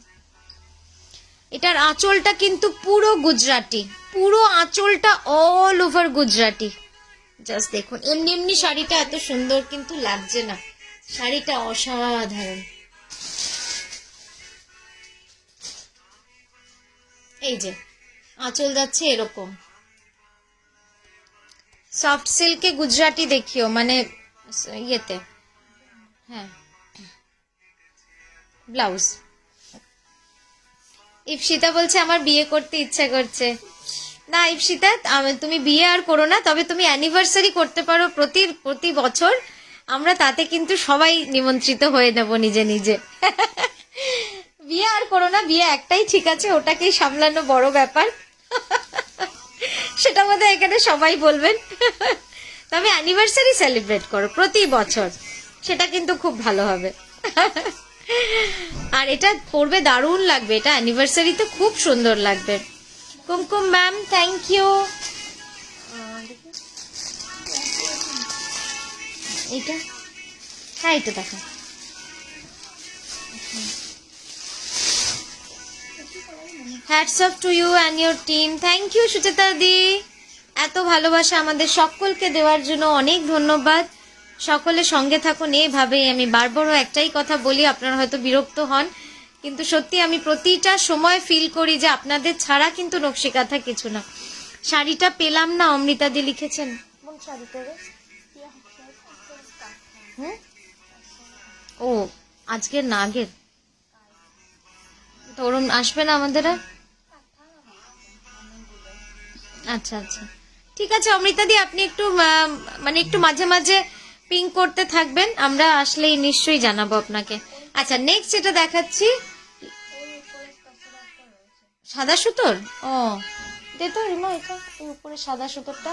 এটার আঁচলটা কিন্তু পুরো গুজরাটি, পুরো আঁচলটা অল ওভার গুজরাটি। জাস্ট দেখুন, এমনি এমনি শাড়িটা এত সুন্দর কিন্তু লাগছে না, শাড়িটা অসাধারণ। এই যে আঁচল যাচ্ছে এরকম, সফট সিল্কে গুজরাটি দেখিও, মানে ইয়েতে, হ্যাঁ ব্লাউজ। ইপসিতা বলছে আমার বিয়ে করতে ইচ্ছা করছে। না ইপসিতা, তুমি বিয়ে আর করো না, তবে তুমি অ্যানিভার্সারি করতে পারো প্রতি বছর, আমরা তাতে কিন্তু সবাই নিমন্ত্রিত হয়ে নেব নিজে নিজে। বিয়ে আর করো না, বিয়ে একটাই ঠিক আছে, ওটাকেই সামলানো বড় ব্যাপার, সেটা বোধহয় এখানে সবাই বলবেন। তবে অ্যানিভার্সারি সেলিব্রেট করো প্রতি বছর, সেটা কিন্তু খুব ভালো হবে। আর এটা পরবে দারুণ লাগবে, এটা অ্যানিভার্সারিতে খুব সুন্দর লাগবে। Kumkum ma'am thank you. এটা হ্যাঁ, এটা দেখো, hats off to you and your team. Thank you Sucheta di, এত ভালোবাসা আমাদের সকলকে দেওয়ার জন্য অনেক ধন্যবাদ। সকলে সঙ্গে থাকুন এইভাবেই। আমি বারবারও একটাই কথা বলি, আপনারা হয়তো বিরক্ত হন, কিন্তু সত্যি আমি প্রতিটা সময় ফিল করি যে আপনাদের ছাড়া কিন্তু নকশিকাঁথা কিছু না। শাড়িটা পেলাম না, অমৃতা দি লিখেছেন। ও আজকের না, আগের তো ওরম আসবে না আমাদের। আচ্ছা আচ্ছা ঠিক আছে অমৃতা দি, আপনি একটু মানে একটু মাঝে মাঝে পিং করতে থাকবেন, আমরা আসলেই নিশ্চয়ই জানাবো আপনাকে। আচ্ছা নেক্সট যেটা দেখাচ্ছি, সাদা সুতোর, ও দে তো রিমা, এটা উপরে সাদা সুতোরটা।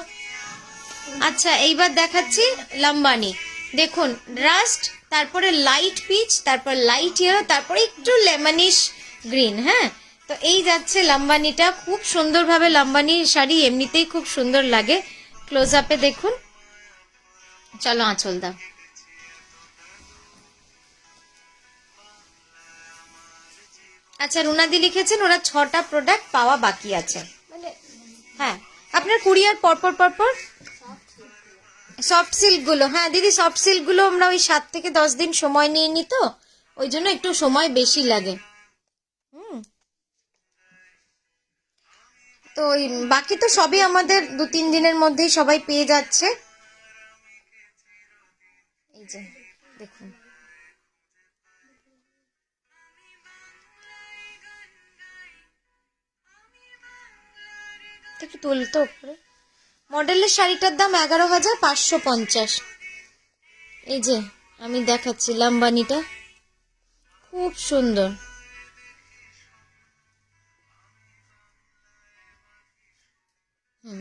আচ্ছা এইবার দেখাচ্ছি লম্বানি, দেখুন রাস্ট, তারপরে লাইট পিচ, তারপর লাইট ইয়েলো, তারপরে একটু লেমনিশ গ্রিন। হ্যাঁ, তো এই যাচ্ছে লম্বানিটা, খুব সুন্দরভাবে লম্বানি শাড়ি এমনিতেই খুব সুন্দর লাগে। ক্লোজ আপে দেখুন, চলো আঁচল দাও। আচ্ছা রুনাদি লিখেছেন ওরা 6টা প্রোডাক্ট পাওয়া বাকি আছে, মানে হ্যাঁ আপনার কুরিয়ার পরপর পরপর। সফট সিল্ক গুলো, হ্যাঁ দিদি সফট সিল্ক গুলো আমরা ওই 7 থেকে 10 দিন সময় নিয়ে নি, তো ওই জন্য একটু সময় বেশি লাগে। তো ওই বাকি তো সবই আমাদের 2-3 দিনের মধ্যেই সবাই পেয়ে যাচ্ছে। এই যে দেখুন, একটু তুলতো উপরে, মডেলের শাড়িটার দাম 11,550। এই যে আমি দেখাচ্ছি লাম্বানিটা, খুব সুন্দর।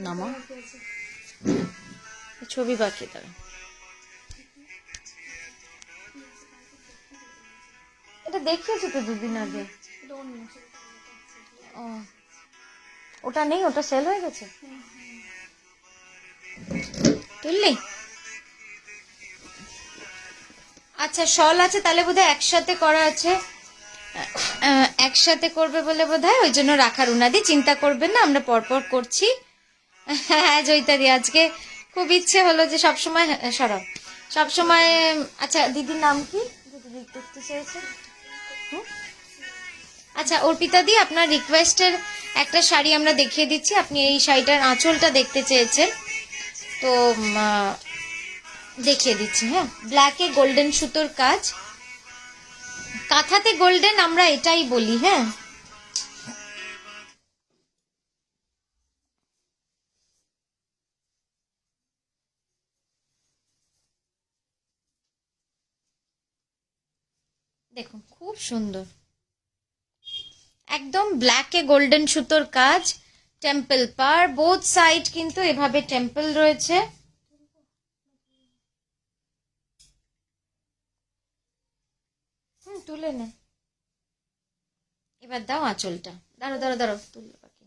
নামা ছবি বাকি তারা, এটা দেখিয়েছি তো দুদিন আগে। ও ওটা নেই, ওটা সেল হয়ে গেছে। তুললি? আচ্ছা শল আছে, তাহলে বোধহয় একসাথে করা আছে, একসাথে করবে বলে বোধহয় ওই জন্য রাখার। উনাদি চিন্তা করবেন না, আমরা পরপর করছি। হ্যাঁ জয়িতাদি, আজকে খুব ইচ্ছে হলো যে সবসময় সবসময়। আচ্ছা দিদির নাম কি দিদি দেখতে চেয়েছে? আচ্ছা অর্পিতা দি, আপনার রিকোয়েস্টের একটা শাড়ি আমরা দেখিয়ে দিচ্ছি। আপনি এই শাড়িটার আঁচলটা দেখতে চেয়েছেন, তো দেখিয়ে দিচ্ছি। হ্যাঁ, ব্ল্যাকে গোল্ডেন সুতোর কাজ, কাঁথাতে গোল্ডেন আমরা এটাই বলি। হ্যাঁ, দেখুন খুব সুন্দর, একদম ব্ল্যাকে গোল্ডেন সুতোর কাজ, টেম্পল পার, বোথ সাইড কিন্তু এভাবে টেম্পল রয়েছে। তুলে নে, এবার দাও আঁচলটা। দাঁড়ো দাঁড়ো দাঁড়ো, তুললে বাকি।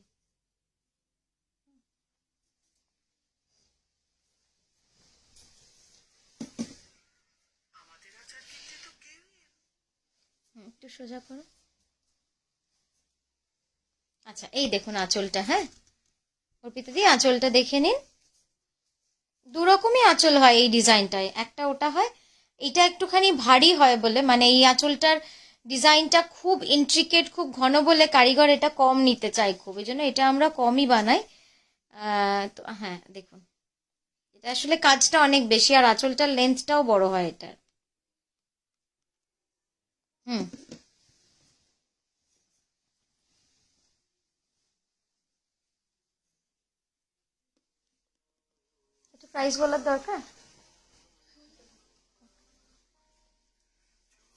একটু সোজা করো। আচ্ছা এই দেখুন আঁচলটা। হ্যাঁ অর্পিতা দি, আঁচলটা দেখে নিন। দু রকমই আঁচল হয় এই ডিজাইনটায়, একটা ওটা হয়, এটা একটুখানি ভারী হয় বলে, মানে এই আঁচলটার ডিজাইনটা খুব ইন্ট্রিকেট, খুব ঘন বলে কারিগর এটা কম নিতে চায় খুব, এই জন্য এটা আমরা কমই বানাই। তো হ্যাঁ দেখুন, এটা আসলে কাজটা অনেক বেশি, আর আঁচলটার লেন্থটাও বড় হয় এটার। হুম, একটু প্রাইস বলার দরকার।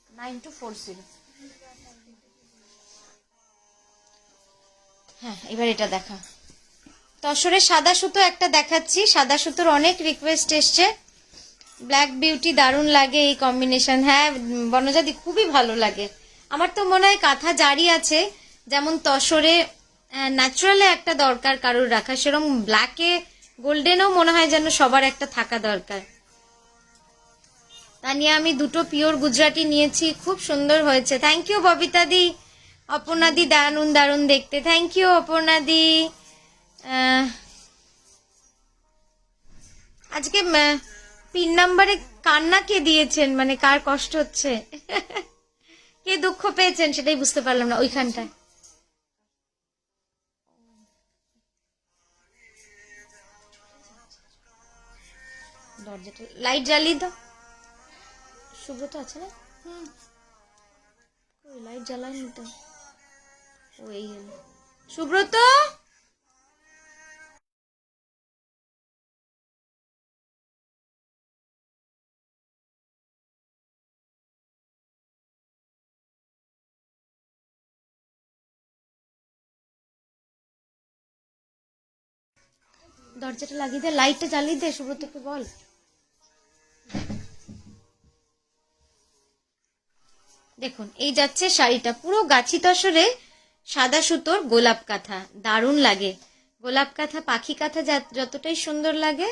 9240। হ্যাঁ এবার এটা দেখা, তসরে সাদা সুতো একটা দেখাচ্ছি। সাদা সুতোর অনেক রিকোয়েস্ট এসছে, ব্ল্যাক বিউটি দারুণ লাগে এই কম্বিনেশন। হ্যাঁ বনজাদি, খুবই ভালো লাগে। আমার তো মনে হয় কাঁথা জারি আছে, যেমন তসরে ন্যাচারালে একটা দরকার কারোর রাখা, সেরকম ব্ল্যাকে গোল্ডেনও মনে হয় যেন সবার একটা থাকা দরকার। তা নিয়ে আমি দুটো পিওর গুজরাটি নিয়েছি, খুব সুন্দর হয়েছে। থ্যাংক ইউ ববিতা দি, অপর্ণা দি, দারুণ দারুণ দেখতে। থ্যাংক ইউ অপর্ণা দি। আজকে পিন নাম্বারে কান্না কে দিয়েছেন, মানে কার কষ্ট হচ্ছে, কে দুঃখ পেয়েছেন সেটাই বুঝতে পারলাম না ওইখানটায়। দরজাটা লাইট জ্বালিয়ে দাও। সুব্রত আছে না? ওই লাইট জ্বালায়নি তো। ও এই হলো সুব্রত। দরজাটা লাগিয়ে দে, লাইটটা জ্বালিয়ে দে, সুব্রতকে বল। দেখুন এই যাচ্ছে শাড়িটা, পুরো গাছি তসরে সাদা সুতোর গোলাপ কাঁথা, দারুণ লাগে। গোলাপ কাঁথা, পাখি কাঁথা যতটাই সুন্দর লাগে।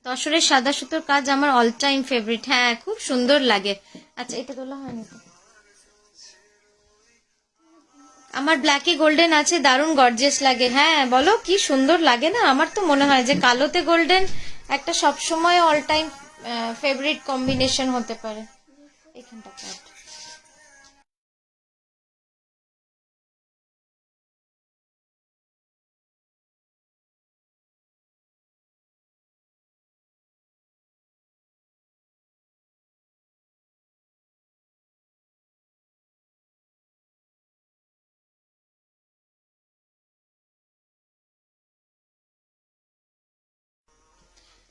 তসরের সাদা সুতোর কাজ আমার অল টাইম ফেভারিট। হ্যাঁ খুব সুন্দর লাগে। আচ্ছা এটা তোলা হয়নি তো, আমার ব্ল্যাকে গোল্ডেন আছে, দারুণ গর্জিয়াস লাগে। হ্যাঁ বলো, কি সুন্দর লাগে না? আমার তো মনে হয় যে কালোতে গোল্ডেন একটা সবসময় অল টাইম ফেভারিট কম্বিনেশন হতে পারে। এখানটা কাট।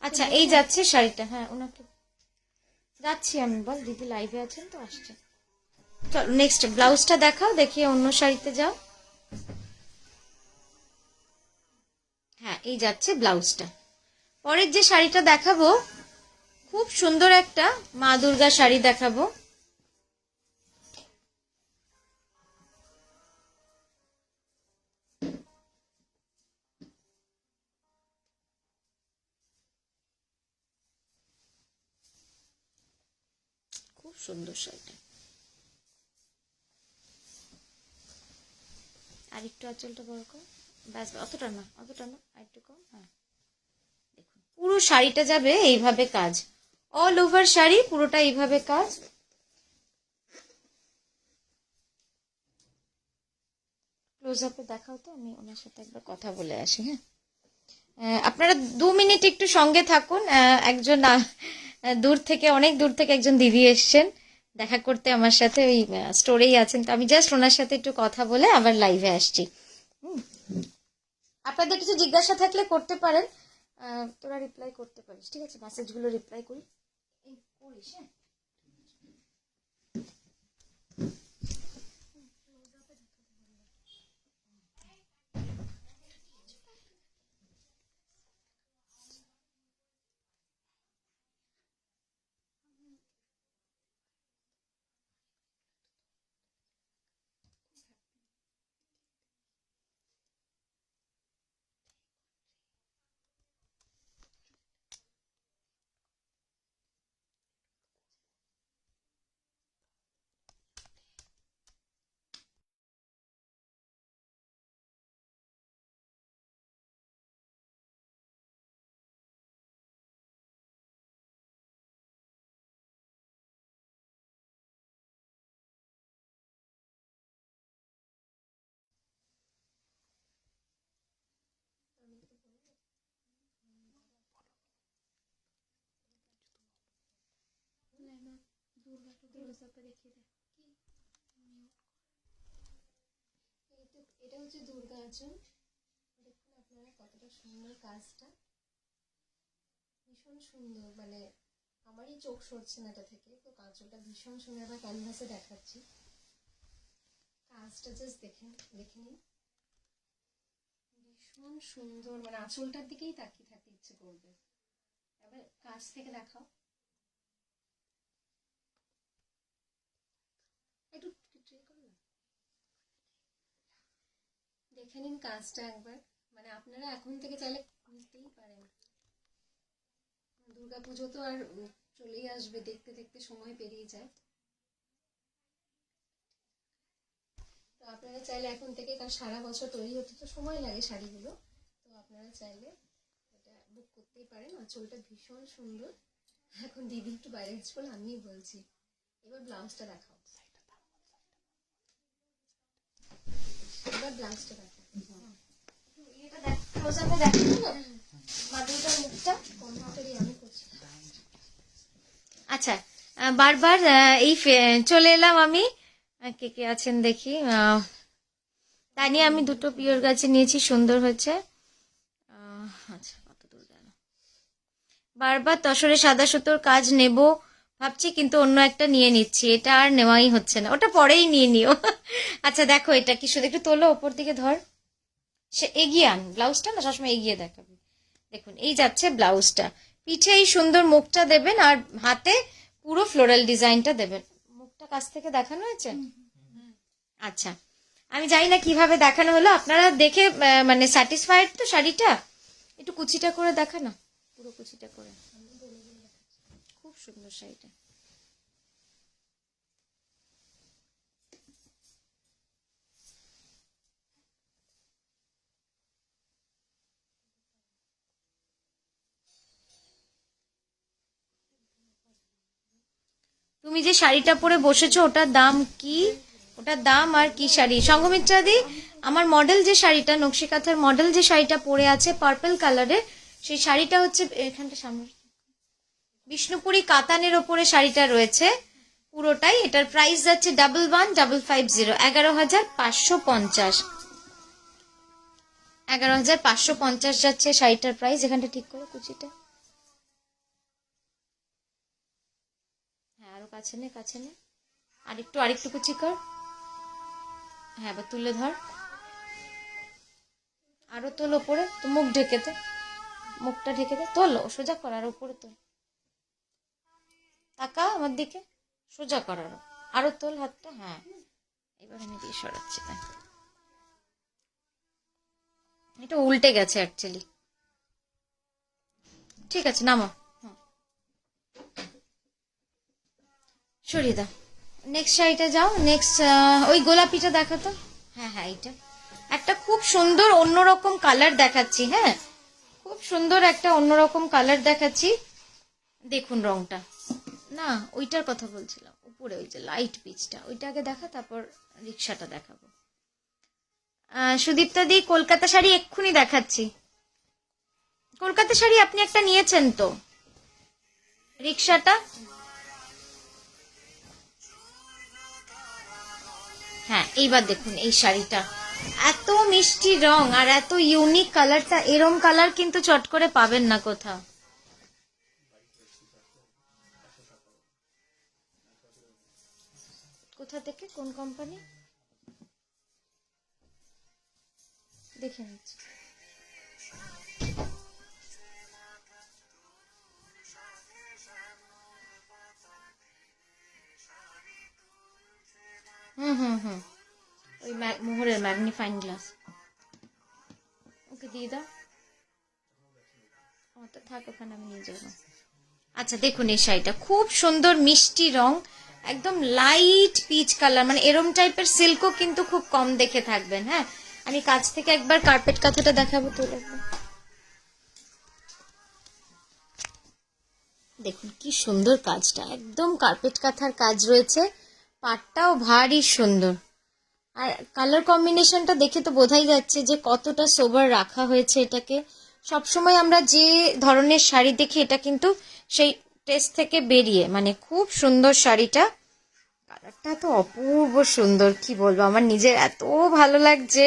আচ্ছা এই যাচ্ছে শাড়িটা। হ্যাঁ ওনাকে যাচ্ছি আমি, বল দিদি লাইভে আছেন তো, আসছে। চলো নেক্সট ব্লাউজটা দেখাও, দেখিয়ে অন্য শাড়িতে যাও। হ্যাঁ এই যাচ্ছে ব্লাউজটা। পরের যে শাড়িটা দেখাবো, খুব সুন্দর একটা মা দুর্গা শাড়ি দেখাবো। খুব সুন্দর শাড়িটা। আর একটু আঁচলটা বড় কর, ব্যাস অতটা না, অতটা না, আর একটু কম। হ্যাঁ দেখুন পুরো শাড়িটা যাবে এইভাবে কাজ, অল ওভার শাড়ি পুরোটা এইভাবে কাজ। ক্লোজ আপে দেখাও তো, আমি ওনার সাথে একবার কথা বলে আসি। হ্যাঁ আপনারা 2 মিনিট একটু সঙ্গে থাকুন। একজন দূর থেকে, অনেক দূর থেকে একজন দিদি এসছেন দেখা করতে আমার সাথে, ওই স্টোরেই আছেন, তো আমি জাস্ট ওনার সাথে একটু কথা বলে আবার লাইভে আসছি। আপনাদের কিছু জিজ্ঞাসা থাকলে করতে পারেন, তোরা রিপ্লাই করতে পারিস, ঠিক আছে? মেসেজগুলো রিপ্লাই করিস, হ্যাঁ। এটা হচ্ছে দুর্গা আঁচল, দেখুন আপনারা কতটা সুন্দর কাজটা, ভীষণ সুন্দর, মানে আমারই চোখ সরছে না এটা থেকে, তো কাজটা ভীষণ সুন্দর। আবার ক্যানভাসে দেখাচ্ছি কাজটা, জাস্ট দেখে নিন, ভীষণ সুন্দর, মানে আঁচলটার দিকেই তাকিয়ে থাকতে ইচ্ছে করবে। এবার কাছ থেকে দেখাও, একটু দেখে নিন কাজটা একবার, মানে আপনারা এখন থেকে চাইলে বুঝতেই পারেন। দুর্গাপুজো তো আর চলেই আসবে, দেখতে দেখতে সময় পেরিয়ে যায়, তো আপনারা চাইলে এখন থেকে, কারণ সারা বছর তৈরি হতে তো সময় লাগে শাড়িগুলো, তো আপনারা চাইলে এটা বুক করতেই পারেন। আঁচলটা ভীষণ সুন্দর। এখন দিদি একটু বাইরে গেছে বলে আমি বলছি। এবার ব্লাউজটা দেখাও, এবার ব্লাউজটা দেখাও, এটা দেখ, ক্লোজ আপে দেখো না মাদুরটার মুখটা, কম্পিউটারই আমি করছি। আচ্ছা বারবার এই চলে এলাম আমি, কে কে আছেন দেখি। তাই নিয়ে আমি দুটো পিওর গাছে নিয়েছি, সুন্দর হয়েছে। আচ্ছা কত দূর গেল, বারবার তসরে সাদা সুতোর কাজ নেব ভাবছি, কিন্তু অন্য একটা নিয়ে নিচ্ছি, এটা আর নেওয়াই হচ্ছে না, ওটা পরেই নিয়ে নিও। আচ্ছা দেখো এটা কি সুন্দর, একটু তোলো ওপর দিকে ধর, সে এগিয়ে আন ব্লাউজটা, না সবসময় এগিয়ে দেখাবে। দেখুন এই যাচ্ছে ব্লাউজটা, পিঠে এই সুন্দর মুখটা দেবেন, আর হাতে পুরো ফ্লোরাল ডিজাইনটা দেবেন। মুখটা কাছ থেকে দেখানো হয়েছে? আচ্ছা আমি জানি না কিভাবে দেখানো হলো, আপনারা দেখে মানে স্যাটিসফাইড তো শাড়িটা? একটু কুচিটা করে দেখা না, পুরো কুচিটা করে, খুব সুন্দর শাড়িটা। তুমি যে শাড়িটা পরে বসেছো ওটার দাম কি, ওটার দাম আর কি শাড়ি? সঙ্গমিত্রাদি, আমার মডেল যে শাড়িটা, নকশি কাঁথার মডেল যে শাড়িটা পরে আছে পার্পল কালারের, সেই শাড়িটা হচ্ছে এখানটা সামনে বিষ্ণুপুরি কাতানের ওপরে শাড়িটা রয়েছে পুরোটাই। এটার প্রাইস যাচ্ছে 11,150, 11,550, 11,550 যাচ্ছে শাড়িটার প্রাইস। এখানটা ঠিক করে কুচিটা, হ্যাঁ আরো কাছে নে, কাছে নে, আরেকটু কুচি কর, হ্যাঁ এবার তুলে ধর, আরো তোল ওপরে, তো মুখ ঢেকে দে, মুখটা ঢেকে দে, তোল সোজা কর, আর উপরে তোল, তাকা আমার দিকে, সোজা কর, আরো তোল হাতটা, হ্যাঁ এবার আমি দিয়ে সরাচ্ছি, এটা উল্টে গেছে অ্যাকচুয়ালি, ঠিক আছে নামো, সরিয়ে দাও। নেক্সট শাড়িটা যাও, নেক্সট ওই গোলাপিটা দেখাতো, হ্যাঁ হ্যাঁ এইটা একটা খুব সুন্দর অন্যরকম কালার দেখাচ্ছি, হ্যাঁ খুব সুন্দর একটা অন্যরকম কালার দেখাচ্ছি, দেখুন রংটা, না ওইটার কথা বলছিলাম, উপরে ওই যে লাইট পিচটা ওইটা আগে দেখা, তারপর রিক্সাটা দেখাবো। সুদীপ্তা দি, কলকাতা শাড়ি এক্ষুনি দেখাচ্ছি, কলকাতা শাড়ি আপনি একটা নিয়েছেন তো, রিক্সাটা, হ্যাঁ এইবার দেখুন এই শাড়িটা, এত মিষ্টি রং আর এত ইউনিক কালারটা, এরম কালার কিন্তু চট করে পাবেন না কোথাও। কোথা থেকে, কোন কোম্পানি দেখে নিচ্ছি, হুম ওই মোহরের ম্যাগনিফাইং গ্লাস, ওকে দিয়ে দাও, তো থাক ওখানে, আমি নিয়ে যাবো। আচ্ছা দেখুন এই শাড়িটা খুব সুন্দর মিষ্টি রং, একদম লাইট পিচ কালার, মানে এরম টাইপের সিল্কও কিন্তু খুব কম দেখে থাকবেন। হ্যাঁ আমি কাছ থেকে একবার কার্পেট কাঁথাটা দেখাবো তো, দেখুন কি সুন্দর কাজটা, একদম কার্পেট কাঁথার কাজ রয়েছে, পাটটাও ভারী সুন্দর, আর কালার কম্বিনেশনটা দেখে তো বোঝাই যাচ্ছে যে কতটা সোবার রাখা হয়েছে এটাকে। সবসময় আমরা যে ধরনের শাড়ি দেখি এটা কিন্তু সেই টেস্ট থেকে বেরিয়ে, মানে খুব সুন্দর শাড়িটা, কালারটা তো অপূর্ব সুন্দর, কি বলবো আমার নিজের এত ভালো লাগছে।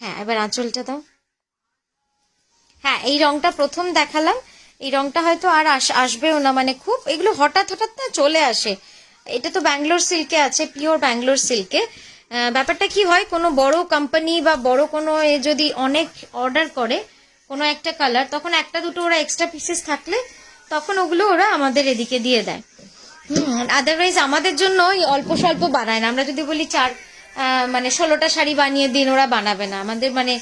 হ্যাঁ এবার আঁচলটা দাও, হ্যাঁ এই রংটা প্রথম দেখালাম, এই রংটা হয়তো আর আসবেও না, মানে খুব এগুলো হঠাৎ হঠাৎ না চলে আসে। এটা তো ব্যাঙ্গালোর সিল্কে আছে, পিওর ব্যাঙ্গালোর সিল্কে। ব্যাপারটা কি হয়, কোনো বড় কোম্পানি বা বড় কোনো যদি অনেক অর্ডার করে কোনো একটা কালার, তখন একটা দুটো ওরা এক্সট্রা পিসেস থাকলে তখন ওগুলো ওরা আমাদের এদিকে দিয়ে দেয়। আদারওয়াইজ আমাদের জন্য ওই অল্প স্বল্প বানায় না, আমরা যদি বলি মানে 16টা শাড়ি বানিয়ে দিন, ওরা বানাবে না, আমাদের মানে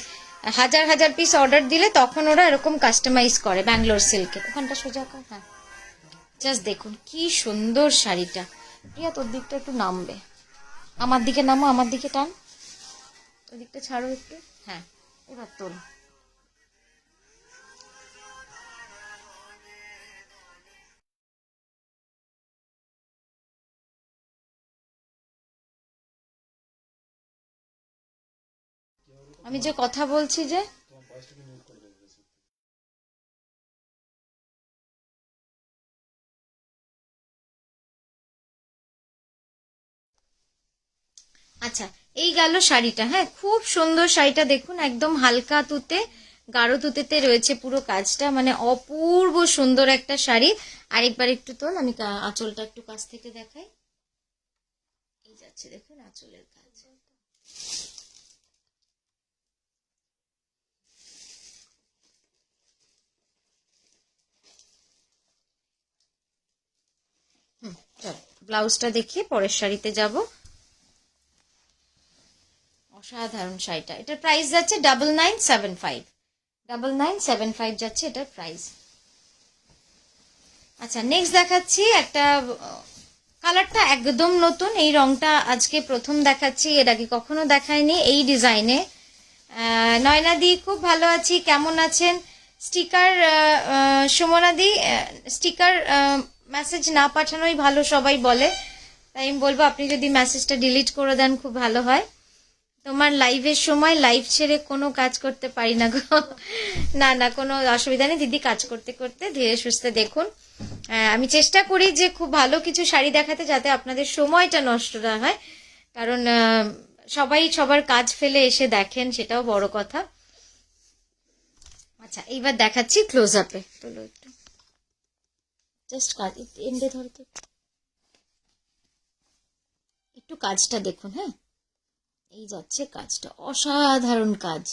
হাজার হাজার পিস অর্ডার দিলে তখন ওরা এরকম কাস্টমাইজ করে ব্যাঙ্গালোর সিল্কে। ওখানটা সোজা কর, হ্যাঁ জাস্ট দেখুন কি সুন্দর শাড়িটা। প্রিয়া তোর দিকটা একটু নামবে, আমার দিকে নামো, আমার দিকে টান, ওই দিকটা ছাড়ো একটু, হ্যাঁ এবার তোল, আমি যে কথা বলছি যে, আচ্ছা এই গেল শাড়িটা, হ্যাঁ খুব সুন্দর শাড়িটা দেখুন, একদম হালকা তুতে, গাঢ় তুতেতে রয়েছে পুরো কাজটা, মানে অপূর্ব সুন্দর একটা শাড়ি। আরেকবার একটু তোল, আমি আঁচলটা একটু কাছ থেকে দেখাই, এই যাচ্ছে দেখুন আঁচলের কাজ, চলো ব্লাউজটা দেখিয়ে পরের শাড়িতে যাব। অসাধারণ শাড়িটা, এটার প্রাইস যাচ্ছে 9975, 9975 যাচ্ছে এটার প্রাইস। আচ্ছা নেক্সট দেখাচ্ছি একটা, কালারটা একদম নতুন, এই রংটা আজকে প্রথম দেখাচ্ছি, এর আগে কখনো দেখায়নি এই ডিজাইনে। নয়নাদি খুব ভালো আছি, কেমন আছেন? স্টিকার সুমনাদি, স্টিকার মেসেজ না পাঠানোই ভালো সবাই বলে, তাই আমি বলবো আপনি যদি মেসেজটা ডিলিট করে দেন খুব ভালো হয়। তোমার লাইভের সময় লাইভ ছেড়ে কোনো কাজ করতে পারি না গো। না না, কোনো অসুবিধা নেই দিদি, কাজ করতে করতে ধীরে সুস্থে দেখুন। আমি চেষ্টা করি যে খুব ভালো কিছু শাড়ি দেখাতে, যাতে আপনাদের সময়টা নষ্ট না হয়, কারণ সবাই সবার কাজ ফেলে এসে দেখেন, সেটাও বড় কথা। আচ্ছা, এইবার দেখাচ্ছি ক্লোজ আপে, তোলো একটু, জাস্ট কাজ এন্ডে ধরো তো, একটু কাজটা দেখুন। হ্যাঁ, এই যাচ্ছে কাজটা, অসাধারণ কাজ।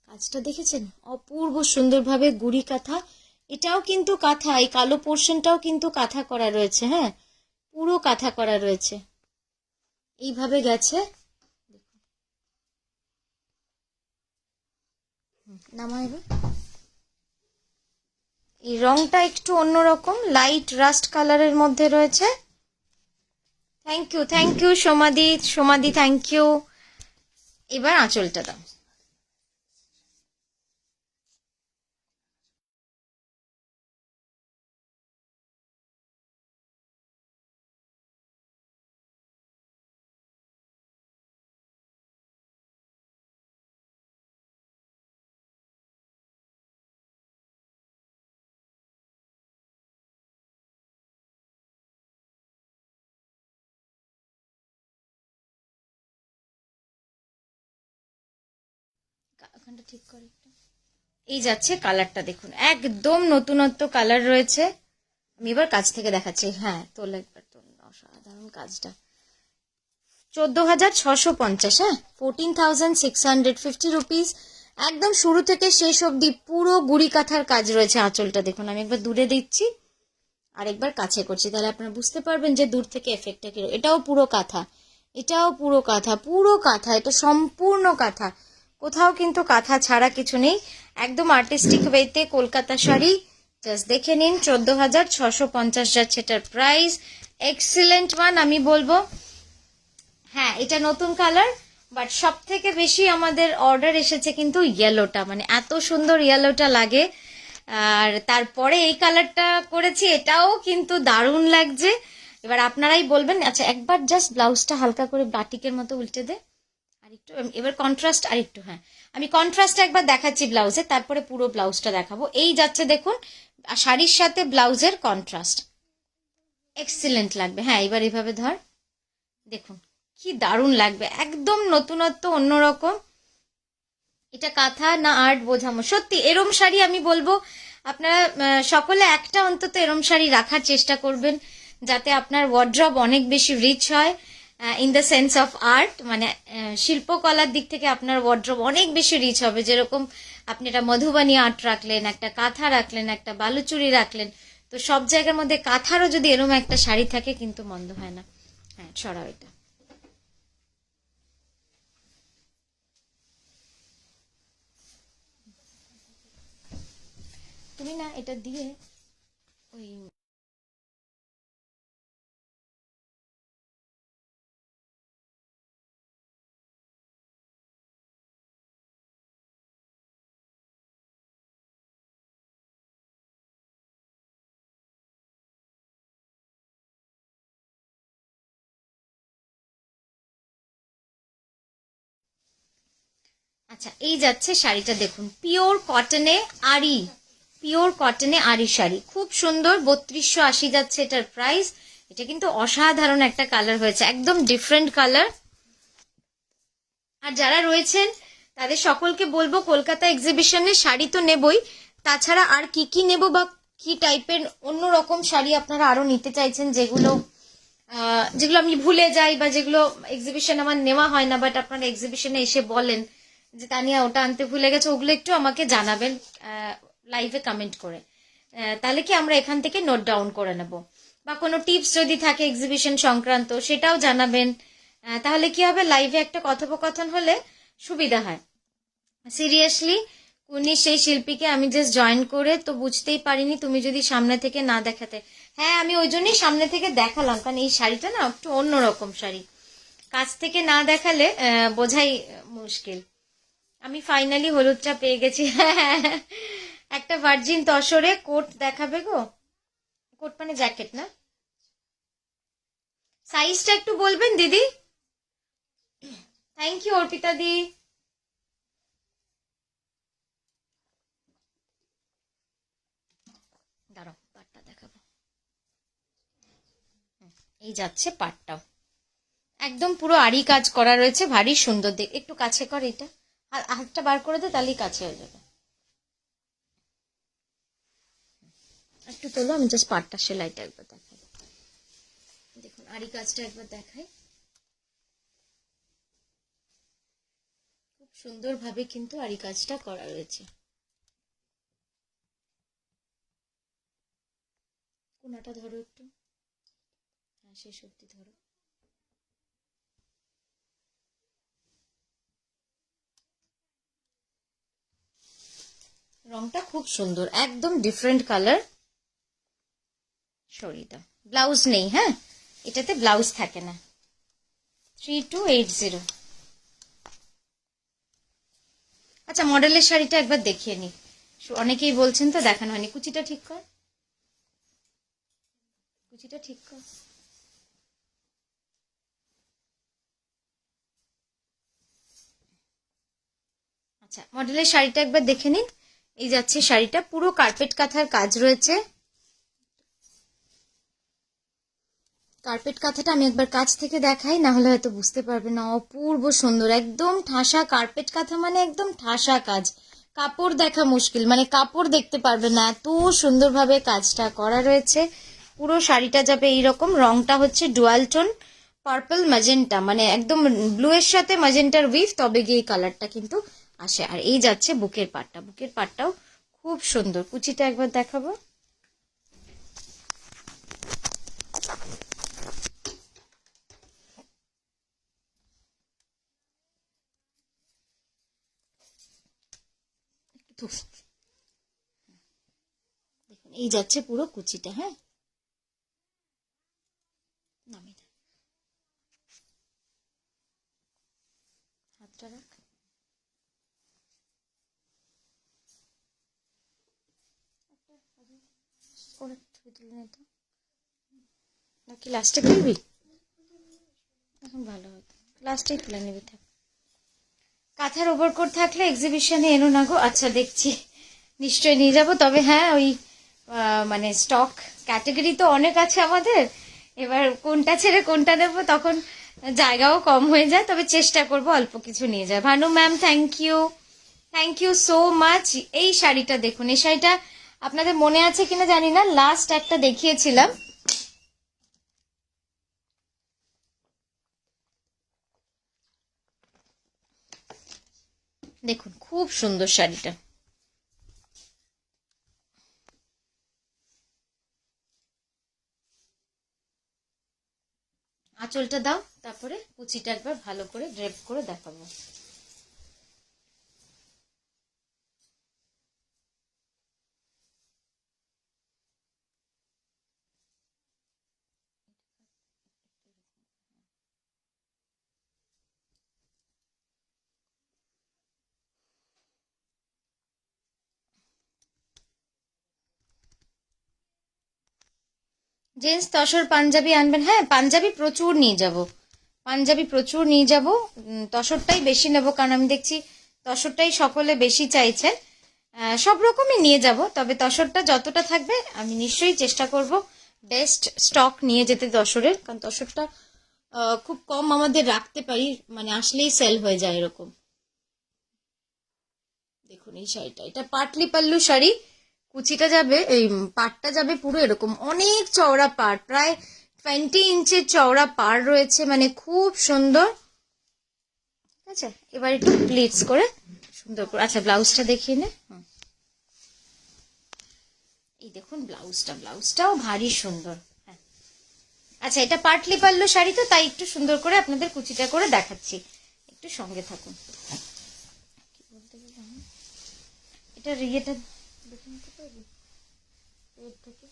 কাজটা দেখেছেন, অপূর্ব সুন্দরভাবে গুড়ি কাঁথা। এটাও কিন্তু কাঁথা, এই কালো পোর্শনটাও কিন্তু কাঁথা করা রয়েছে। হ্যাঁ, পুরো কাঁথা করা রয়েছে, এইভাবে গেছে। নামাইবে, এই রংটা একটু অন্যরকম, লাইট রাস্ট কালারের মধ্যে রয়েছে। থ্যাংক ইউ সোমাদি, থ্যাংক ইউ। এবার আঁচলটা দাও। এখানটা ঠিক করে একটু। এই যাচ্ছে কালারটা দেখুন, একদম নতুনত্ব কালার রয়েছে। আমি এবার কাছ থেকে দেখাচ্ছি। হ্যাঁ, তোল একবার, তোল, অসাধারণ কাজটা। 14,650, হ্যাঁ, 14,650 রুপিস। একদম শুরু থেকে শেষ অবধি পুরো গুড়ি কাঁথার কাজ রয়েছে। আঁচলটা দেখুন, আমি একবার দূরে দিচ্ছি আর একবার কাছে করছি, তাহলে আপনারা বুঝতে পারবেন যে দূর থেকে এফেক্টটা কি। এটাও পুরো কাঁথা, এটাও পুরো কাঁথা, পুরো কাঁথা, এটা সম্পূর্ণ কাঁথা, কোথাও কিন্তু কাঁথা ছাড়া কিছু নেই। একদম আর্টিস্টিক ওয়েতে কলকাতা শাড়ি, জাস্ট দেখে নিন। 14,650 যাচ্ছে এটার প্রাইস। এক্সিলেন্ট ওয়ান আমি বলবো। হ্যাঁ, এটা নতুন কালার, বাট সব থেকে বেশি আমাদের অর্ডার এসেছে কিন্তু ইয়েলোটা, মানে এত সুন্দর ইয়েলোটা লাগে। আর তারপরে এই কালারটা করেছি, এটাও কিন্তু দারুণ লাগছে। এবার আপনারাই বলবেন। আচ্ছা, একবার জাস্ট ব্লাউজটা হালকা করে বাটিকের মতো উল্টে দে আরেকটু, এবার কন্ট্রাস্ট আরেকটু। হ্যাঁ, আমি কন্ট্রাস্টটা একবার দেখাচ্ছি ব্লাউজে, তারপরে পুরো ব্লাউজটা দেখাবো। এই যাচ্ছে দেখুন, শাড়ির সাথে ব্লাউজের কন্ট্রাস্ট এক্সিলেন্ট লাগবে। হ্যাঁ, এবার এইভাবে ধর, দেখুন কি দারুণ লাগবে, একদম নতুনত্ব, অন্যরকম। এটা কাঁথা না আর্ট বোঝামো, সত্যি এরম শাড়ি আমি বলবো আপনারা সকলে একটা অন্তত এরম শাড়ি রাখার চেষ্টা করবেন, যাতে আপনার ওয়ার্ড্রব অনেক বেশি রিচ হয় in the sense of art, মানে শিল্পকলার দিক থেকে আপনার ওয়ার্ড্রব অনেক বেশি রিচ হবে। যেরকম আপনি একটা মধুবানী আর্ট রাখলেন, একটা কাঁথা রাখলেন, একটা বালুচুরি রাখলেন, তো সব জায়গার মধ্যে কাঁথারও যদি এরম একটা শাড়ি থাকে কিন্তু মন্দ হয় না। হ্যাঁ, ছড়াও এটা। তুমি না এটা দিয়ে ওই আচ্ছা, এই যাচ্ছে শাড়িটা দেখুন, পিওর কটনে আরি, পিওর কটনে আরি শাড়ি, খুব সুন্দর। 3280 যাচ্ছে এটার প্রাইস। এটা কিন্তু অসাধারণ একটা কালার হয়েছে, একদম ডিফারেন্ট কালার। আর যারা রয়েছেন তাদের সকলকে বলবো, কলকাতা এক্সিবিশনে শাড়ি তো নেবই, তাছাড়া আর কি কি নেব বা কি টাইপের অন্য রকম শাড়ি আপনারা আরো নিতে চাইছেন, যেগুলো যেগুলো আমি ভুলে যাই বা যেগুলো এক্সিবিশন আমার নেওয়া হয় না, বাট আপনারা এক্সিবিশনে এসে বলেন যে তানিয়া ওটা আনতে ভুলে গেছে, ওগুলো একটু আমাকে জানাবেন লাইভে কমেন্ট করে, তাহলে কি আমরা এখান থেকে নোট ডাউন করে নেব। বা কোনো টিপস যদি থাকে এক্সিবিশন সংক্রান্ত সেটাও জানাবেন, তাহলে কি হবে, লাইভে একটা কথোপকথন হলে সুবিধা হয়। সিরিয়াসলি, উনি সেই শিল্পীকে আমি জাস্ট জয়েন করে তো বুঝতেই পারিনি, তুমি যদি সামনে থেকে না দেখাতে। হ্যাঁ, আমি ওই জন্যই সামনে থেকে দেখালাম, কারণ এই শাড়িটা না একটু অন্যরকম শাড়ি, কাছ থেকে না দেখালে বোঝাই মুশকিল। আমি ফাইনালি হলুদটা পেয়ে গেছি। একটা ভার্জিন তসরে কোট দেখাবে গো? কোট মানে জ্যাকেট না? সাইজটা একটু বলবেন দিদি? থ্যাংক ইউ অর্পিতা দি। দাঁড়াও, পাটটা দেখাবো। এই যাচ্ছে পাটটাও, একদম পুরো আড়ি কাজ করা রয়েছে, ভারী সুন্দর। দেখ একটু কাছে কর এটা, হাতটা বার করে দে, তাহলেই কাছে হয়ে যাবে। একটু তোলো, আমি জাস্ট পাটটা সেলাইটা একবার দেখাই। দেখুন আড়ি কাজটা একবার দেখাই, খুব সুন্দরভাবে কিন্তু আড়ি কাজটা করা রয়েছে। কোনাটা ধরো একটু, হ্যাঁ শেষ অব্দি ধরো। রংটা খুব সুন্দর, একদম ডিফারেন্ট কালার। সরিয়ে ব্লাউজ নেই, হ্যাঁ এটাতে ব্লাউজ থাকে না। 3280। আচ্ছা মডেলের শাড়িটা একবার দেখিয়ে নি, অনেকেই বলছেন তো দেখানো হয়নি। কুচিটা ঠিক কর, কুচিটা ঠিক কর। আচ্ছা মডেলের শাড়িটা একবার দেখে নিন। এই যাচ্ছে শাড়িটা, পুরো কার্পেট কাঁথার কাজ রয়েছে। কার্পেট কাঁথাটা আমি একবার কাছ থেকে দেখাই, না হলে হয়তো বুঝতে পারবে না। অপূর্ব সুন্দর, একদম ঠাসা কার্পেট কাঁথা, মানে একদম ঠাসা কাজ। কাপড় দেখা মুশকিল, মানে কাপড় দেখতে পারবে না, এত সুন্দরভাবে কাজটা করা রয়েছে। পুরো শাড়িটা যাবে এইরকম, রংটা হচ্ছে ডুয়াল টোন পার্পল ম্যাজেন্টা, মানে একদম ব্লু এর সাথে ম্যাজেন্টার উইফ, তবে গিয়ে এই কালারটা কিন্তু আসে। আর এই যাচ্ছে বুকের পাটটা, বুকের পাটটাও খুব সুন্দর। কুচিটা একবার দেখাবো। দেখুন এই যাচ্ছে পুরো কুচিটা, হ্যাঁ নামিয়ে হাতটা রাখ। ওরা ছবি তুলে নে তো, নাকি লাস্টে তুলবি? এখন ভালো হতো, লাস্টেই তুলে নিবি। থাক, কাঁথার ওভারকোট থাকলে এক্সিবিশনে এনো না গো। আচ্ছা দেখছি, নিশ্চয়ই নিয়ে যাব। তবে হ্যাঁ ওই মানে স্টক ক্যাটাগরি তো অনেক আছে আমাদের, এবার কোনটা ছেড়ে কোনটা দেবো, তখন জায়গাও কম হয়ে যায়। তবে চেষ্টা করব অল্প কিছু নিয়ে যায়। Bhanu ma'am thank you so much. এই শাড়িটা দেখুন, এই শাড়িটা আপনাদের মনে আছে কিনা জানি না, লাস্ট একটা দেখিয়েছিলাম। দেখুন খুব সুন্দর শাড়িটা, আঁচলটা দাও, তারপরে কুচিটা একবার ভালো করে ড্রেপ করে দেখাবো। জেন্টস তসর পাঞ্জাবি আনবেন? হ্যাঁ পাঞ্জাবি প্রচুর নিয়ে যাব, পাঞ্জাবি প্রচুর নিয়ে যাব। তসরটাই বেশি নেব, কারণ আমি দেখছি তসরটাই সকলে বেশি চাইছেন। সব রকমই নিয়ে যাব, তবে তসরটা যতটা থাকবে আমি নিশ্চয়ই চেষ্টা করব বেস্ট স্টক নিয়ে যেতে তসরের, কারণ তসরটা খুব কম আমাদের রাখতে পারি, মানে আসলেই সেল হয়ে যায় এরকম। দেখুন এই শাড়িটা, এটা পাটলি পাল্লু শাড়ি। কুচিটা যাবে, এই পাটটা যাবে পুরো এরকম, অনেক চওড়া পাট, প্রায় 20 ইঞ্চের চওড়া পাড় রয়েছে, মানে খুব সুন্দর। ঠিক আছে, এবার একটু প্লিটস করে সুন্দর করে। আচ্ছা ব্লাউজটা দেখিয়ে নে। এই দেখুন ব্লাউজটা, ব্লাউজটাও ভারী সুন্দর। হ্যাঁ আচ্ছা, এটা পাটলি পাল্লু শাড়ি তো, তাই একটু সুন্দর করে আপনাদের কুচিটা করে দেখাচ্ছি, একটু সঙ্গে থাকুন। কি বলতে গেলাম, এটা ইয়েটা দেখে নিতে পারবি এর থেকে।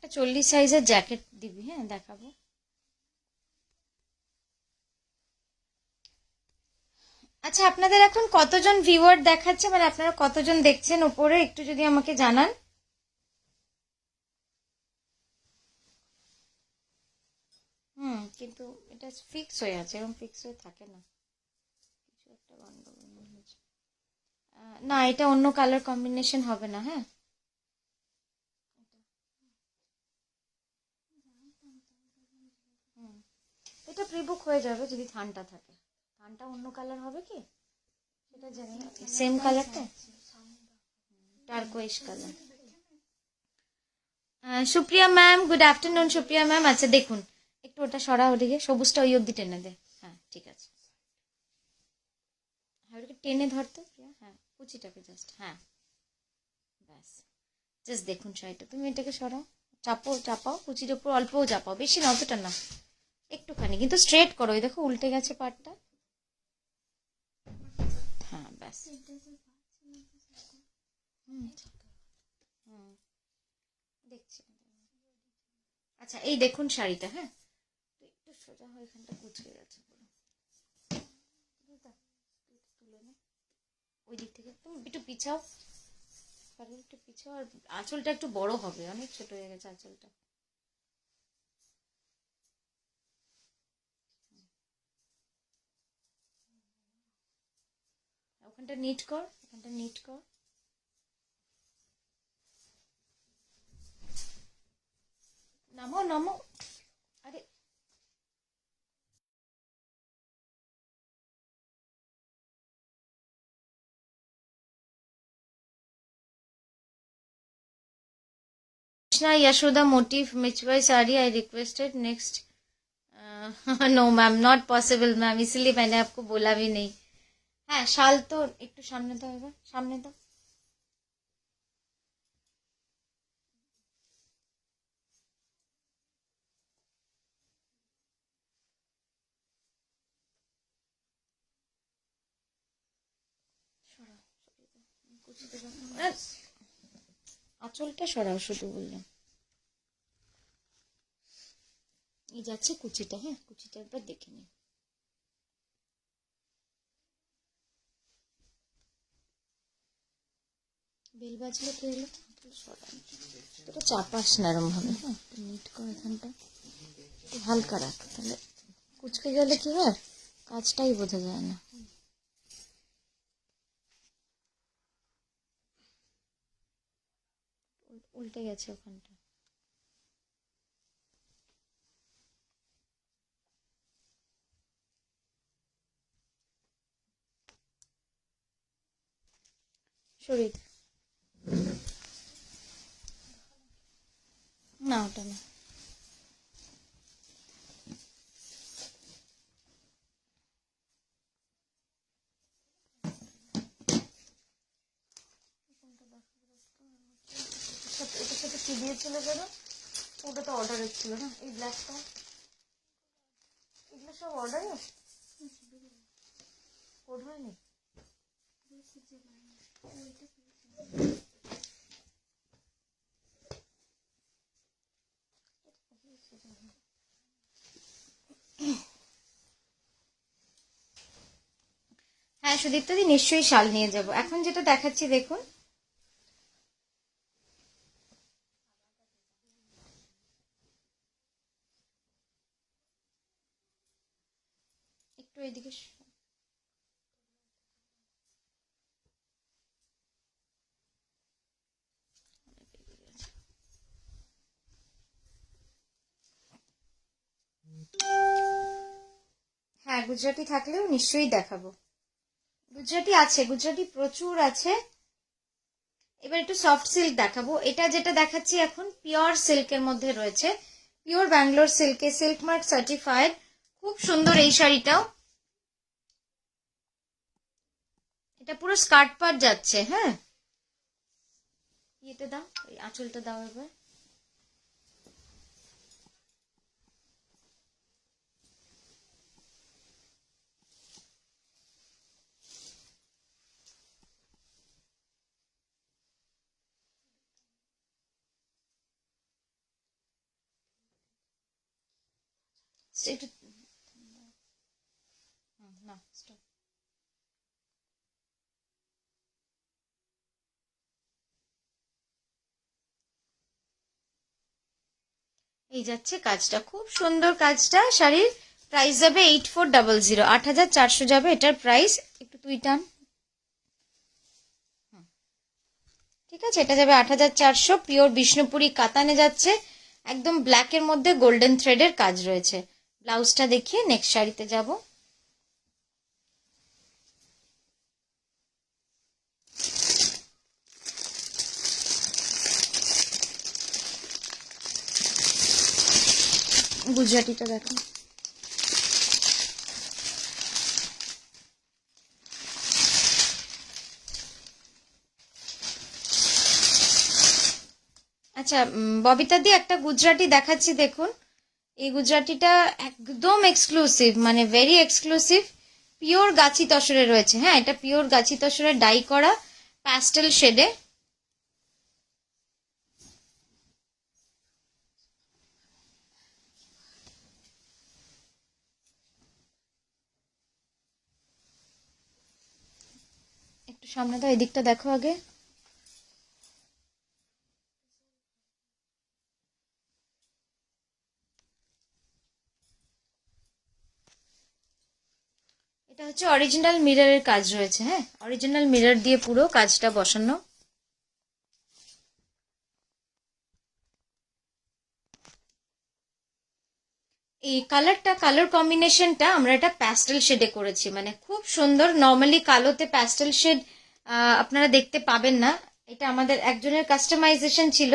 একটা 40 সাইজের জ্যাকেট দিবি, হ্যাঁ দেখাবো। আচ্ছা, আপনাদের এখন কতজন ভিউয়ার দেখাচ্ছে, মানে আপনারা কতজন দেখছেন উপরে, একটু যদি আমাকে জানান। কিন্তু এটা ফিক্স হয়ে আছে, এরকম ফিক্স হয়ে থাকে না, কিছু একটা গন্ডগোল মনে হচ্ছে। না, এটা অন্য কালার কম্বিনেশন হবে না, হ্যাঁ। হুম, এটা প্রিবুক হয়ে যাবে যদি থানটা থাকে। থানটা অন্য কালার হবে কি সেটা জানি না, সেম কালারটা, turquoise colour. Supriya ma'am, good afternoon Supriya ma'am. আচ্ছা দেখুন, একটু ওটা সরা, ওদিকে সবুজটা ওই অব্দি টেনে দে। হ্যাঁ ঠিক আছে, হ্যাঁ ওটাকে টেনে ধরতে প্রিয়া, হ্যাঁ কুচিটাকে জাস্ট, হ্যাঁ ব্যাস। জাস্ট দেখুন শাড়িটা, তুমি এটাকে সরাও, চাপাও কুচির ওপর, অল্পও চাপাও, বেশি না, অতটা না, একটুখানি, কিন্তু স্ট্রেট করো। ওই দেখো উল্টে গেছে পাটটা, হ্যাঁ ব্যাস। হুম হুম, দেখছি। আচ্ছা এই দেখুন শাড়িটা, হ্যাঁ একটু সোজা হয়ে এখানটা কুচকে গেছে পুরো, তুলে নে ওই দিক থেকে, তুমি একটু পিছাও, পারলে একটু পিছাও, আর আঁচলটা একটু বড় হবে, অনেক ছোট হয়ে গেছে আঁচলটা। ওখানটা নিট কর, ওখানটা নিট কর, নামো নামো, আরে Krishna Yashoda motif Pichwai sari I requested next. No ma'am, not possible ma'am, इसीलिए मैंने आपको बोला भी नहीं। হ্যাঁ শাল তো একটু সামনে দাও, এবার সামনে দাও। সরাও, সরিয়ে দাও, কুচিতে রাখো। আঁচলটা সরাও শুধু বললাম, এই যাচ্ছে কুচিটা, হ্যাঁ কুচিটা একবার দেখে নিই। বেল বাজলে কি হলো, সরা, এটা চাপাস না এরম ভাবে, হ্যাঁ নিট কর এখানটা, একটু হালকা রাখ, তাহলে কুচকে গেলে কি হয় কাজটাই বোঝা যায় না। উল্টে গেছে ওখানটা, সরিয়ে দে। না ওটা না, এটার সাথে কি দিয়েছিল যেন, ওটা তো অর্ডারের ছিল না, এই ব্ল্যাকটা, এগুলো সব অর্ডারে কোড হয়নি। হ্যাঁ সুদীপ্তাদি, নিশ্চয়ই শাল নিয়ে যাব। এখন যেটা দেখাচ্ছি দেখুন, একটু এইদিকে হ্যাঁ গুজরাটি থাকলেও নিশ্চয়ই দেখাবো, গুজরাটি আছে, গুজরাটি প্রচুর আছে। এবার একটু সফট সিল্ক দেখাবো, এটা যেটা দেখাচ্ছি এখন পিওর সিল্কের মধ্যে রয়েছে, পিওর ব্যাঙ্গালোর সিল্কে, সিল্ক মার্ক সার্টিফাইড, খুব সুন্দর এই শাড়িটাও। এটা পুরো স্কার্ট পার্ট যাচ্ছে, হ্যাঁ ইয়েটা দাও, এই আঁচলটা দাও এবার, একটু না stop। এই যাচ্ছে কাজটা, খুব সুন্দর কাজটা। শাড়ির প্রাইস যাবে 8400, 8400 যাবে এটার প্রাইস। একটু তুই টান, ঠিক আছে, এটা যাবে 8400। পিওর বিষ্ণুপুরি কাতানে যাচ্ছে, একদম ব্ল্যাকের মধ্যে গোল্ডেন থ্রেডের কাজ রয়েছে। ব্লাউজটা দেখিয়ে নেক্সট শাড়িতে যাব। গুজরাটিটা দেখো, আচ্ছা ববিতা দি একটা গুজরাটি দেখাচ্ছি দেখুন। এই গুজরাটিটা একদম এক্সক্লুসিভ, মানে ভেরি এক্সক্লুসিভ, পিওর গাছি তসরে রয়েছে। হ্যাঁ, এটা পিওর গাছি তসরে ডাই করা প্যাস্টেল শেডে। একটু সামনে দাও, এদিকটা দেখো আগে। এটা হচ্ছে অরিজিনাল মিররের কাজ রয়েছে। হ্যাঁ, অরিজিনাল মিরর দিয়ে পুরো কাজটা বসানো। এই কালার কম্বিনেশনটা আমরা এটা প্যাস্টেল শেডে করেছি, মানে খুব সুন্দর। নর্মালি কালোতে প্যাস্টেল শেড আপনারা দেখতে পাবেন না। এটা আমাদের একজনের কাস্টমাইজেশন ছিল,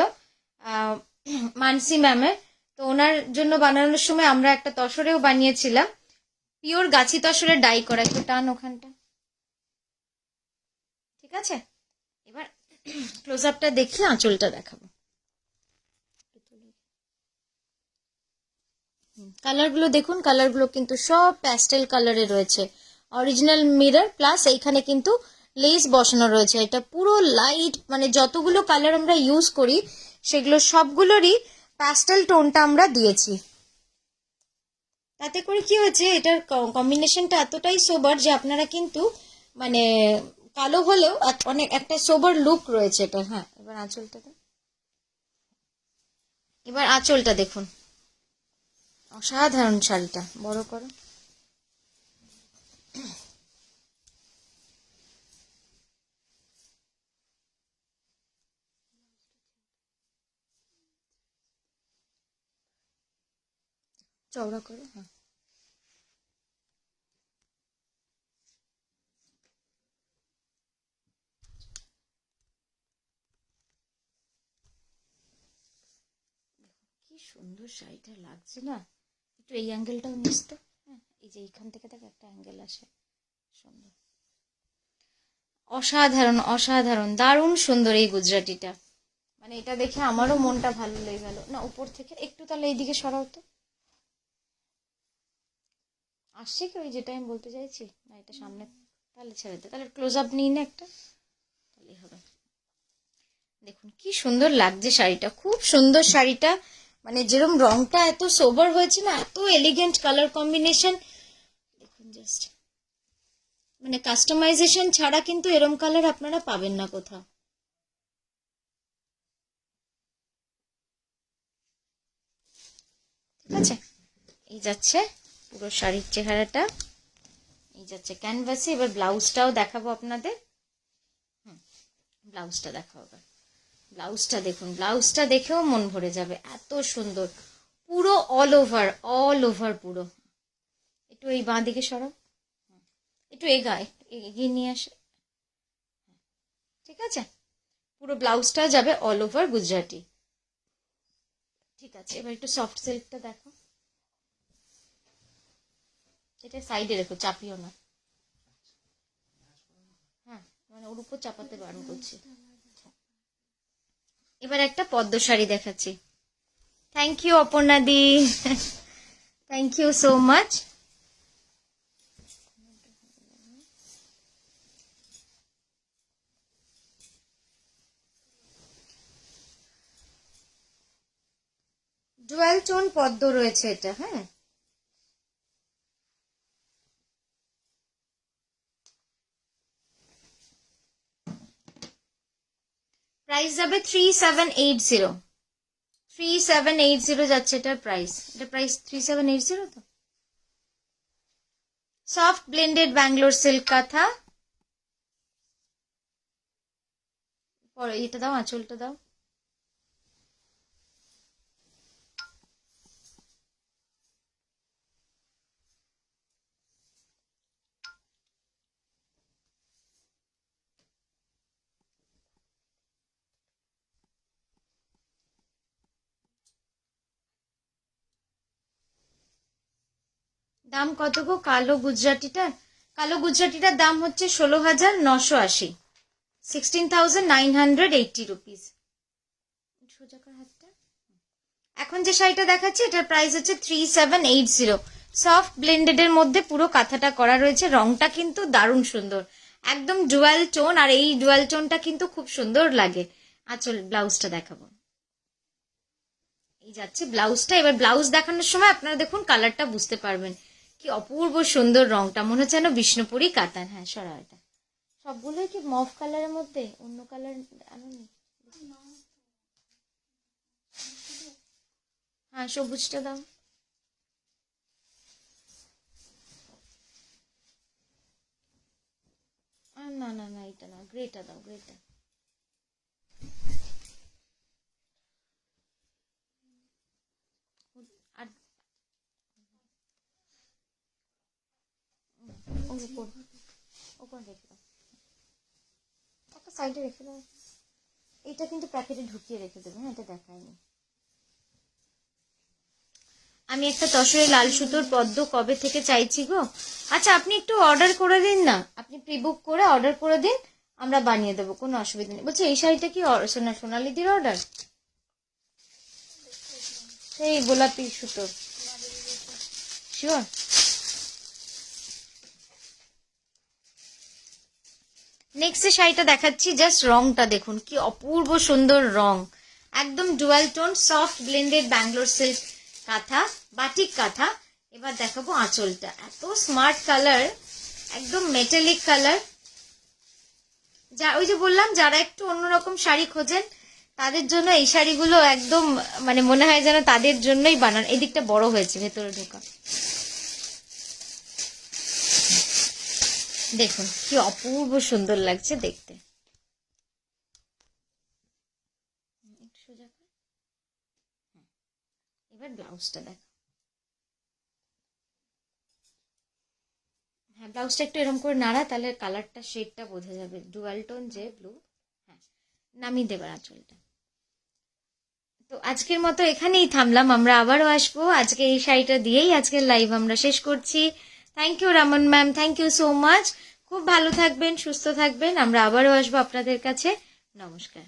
মানসি ম্যামের। তো ওনার জন্য বানানোর সময় আমরা একটা তসরেও বানিয়েছিলাম, পিওর গাছি তসরে ডাই করা। একটু টান ওখানটা, ঠিক আছে। এবার ক্লোজ আপটা দেখি, আঁচলটা দেখাবো। কালারগুলো দেখুন, কালারগুলো কিন্তু সব প্যাস্টেল কালারে রয়েছে। অরিজিনাল মিরর প্লাস এইখানে কিন্তু লেস বসানো রয়েছে। এটা পুরো লাইট, মানে যতগুলো কালার আমরা ইউজ করি সেগুলো সবগুলোরই প্যাস্টেল টোনটা আমরা দিয়েছি। তাতে করে কি হয়েছে, এটার কম্বিনেশনটা এতটাই সোবার যে আপনারা কিন্তু মানে কালো হলেও অনেক একটা সোবার লুক রয়েছে এটা। হ্যাঁ, এবার আঁচলটা দেখুন, অসাধারণ। শাড়িটা বড় করো, চওড়া করো। হ্যাঁ, কি সুন্দর শাড়িটা লাগছে না। একটু এই অ্যাঙ্গেলটাও নিস তো। হ্যাঁ, এই যে এইখান থেকে দেখ একটা অ্যাঙ্গেল আসে, সুন্দর। অসাধারণ অসাধারণ, দারুণ সুন্দর এই গুজরাটিটা। মানে এটা দেখে আমারও মনটা ভালো লেগে গেল। না, উপর থেকে একটু তাহলে এইদিকে সরাও তো। আসছে কি ওই যেটা আমি বলতে চাইছি? না, এটা সামনে, তাহলে ছেড়ে দে, তাহলে ক্লোজ আপ নিই না একটা, তাহলেই হবে। দেখুন কি সুন্দর লাগছে শাড়িটা, খুব সুন্দর শাড়িটা। মানে যেরকম রংটা এত সোবার হয়েছে না, এত এলিগেন্ট কালার কম্বিনেশন। দেখুন জাস্ট, মানে কাস্টমাইজেশন ছাড়া কিন্তু এরম কালার আপনারা পাবেন না কোথাও। ঠিক আছে, এই যাচ্ছে পুরো শাড়ির চেহারাটা, এই যাচ্ছে ক্যানভাসে। এবার ব্লাউজটাও দেখাবো আপনাদের। ব্লাউজটা দেখাবো এবার। ব্লাউজটা দেখুন, ব্লাউজটা দেখেও মন ভরে যাবে, এত সুন্দর। পুরো অল ওভার, অল ওভার পুরো। একটু এই বাঁ দিকে সরাও, একটু এগিয়ে নিয়ে আসে, ঠিক আছে। পুরো ব্লাউজটা যাবে অল ওভার গুজরাটি। ঠিক আছে, এবার একটু সফট সিল্কটা দেখো। এটা সাইডে রেখো, চাপিও না। হ্যাঁ, মানে ওর উপর চাপাতে বারণ করছি। এবার একটা পদ্ম শাড়ি দেখাচ্ছি। Thank you Aparna di, thank you so much. Dual tone পদ্ম রয়েছে এটা। হ্যাঁ, প্রাইস যাবে 3780, 3780 যাচ্ছে এটার প্রাইস। এটা প্রাইস 3780 তো। সফট ব্লেন্ডেড ব্যাঙ্গালোর সিল্ক কাঁথা। পরে এটা দাও, আঁচলটা দাও। দাম কত গো কালো গুজরাটিটার? কালো গুজরাটিটার দাম হচ্ছে 16,980, 16,980 রুপিস। সোজা কর হাতটা। এখন যে শাড়িটা দেখাচ্ছি এটার প্রাইস হচ্ছে 3780। সফট ব্লেন্ডেড এর মধ্যে পুরো কাঁথাটা করা রয়েছে। রংটা কিন্তু দারুণ সুন্দর, একদম ডুয়াল টোন, আর এই ডুয়াল টোনটা কিন্তু খুব সুন্দর লাগে। আঁচল ব্লাউজটা দেখাবো, এই যাচ্ছে ব্লাউজটা। এবার ব্লাউজ দেখানোর সময় আপনারা দেখুন কালারটা বুঝতে পারবেন কি অপূর্ব সুন্দর রংটা, মনে হচ্ছে যেন বিষ্ণুপুরি কাতান। হ্যাঁ সরা, এটা সবগুলোই কি মফ কালারের মধ্যে, অন্য কালার আনুনি? হ্যাঁ সবুজটা দাও। না না না, এটা না, গ্রেটা দাও, গ্রেটা। আর উপর উপর রেখে দাও, একটা সাইডে রেখে দাও। এটা কিন্তু প্যাকেটে ঢুকিয়ে রেখে দেবে, হ্যাঁ এটা দেখায়নি। আমি একটা তসরে লাল সুতোর পদ্ম কবে থেকে চাইছি গো। আচ্ছা আপনি একটু অর্ডার করে দিন না, আপনি প্রি বুক করে অর্ডার করে দিন, আমরা বানিয়ে দেবো, কোনো অসুবিধা নেই। বলছি এই শাড়িটা কি সোনালিদির অর্ডার? সেই গোলাপি সুতোর, শিওর? নেক্সট যে শাড়িটা দেখাচ্ছি, জাস্ট রংটা দেখুন কি অপূর্ব সুন্দর রং, একদম dual tone soft blended Bangalore silk কাঁথা, বাটিক কাঁথা। এবার দেখাবো আঁচলটা, এত স্মার্ট কালার, একদম মেটালিক কালার। যা ওই যে বললাম, যারা একটু অন্যরকম শাড়ি খোঁজেন তাদের জন্য এই শাড়িগুলো একদম মানে মনে হয় যেন তাদের জন্যই বানানো। এই দিকটা বড় হয়েছে, ভেতরে ঢোকা দেখুন কি অপূর্ব সুন্দর লাগছে দেখতে। এবার ব্লাউজটা দেখ, হ্যাঁ ব্লাউজটা একটু এরকম করে নাড়া, তাহলে কালারটা শেডটা বোঝা যাবে, ডুয়াল টোন যে ব্লু। হ্যাঁ নামিয়ে দেবার আঁচলটা। তো আজকের মতো এখানেই থামলাম, আমরা আবারও আসবো। আজকে এই শাড়িটা দিয়েই আজকের লাইভ আমরা শেষ করছি। Thank you Raman ma'am, thank you so much. খুব ভালো থাকবেন, সুস্থ থাকবেন, আমরা আবারও আসবো আপনাদের কাছে। নমস্কার।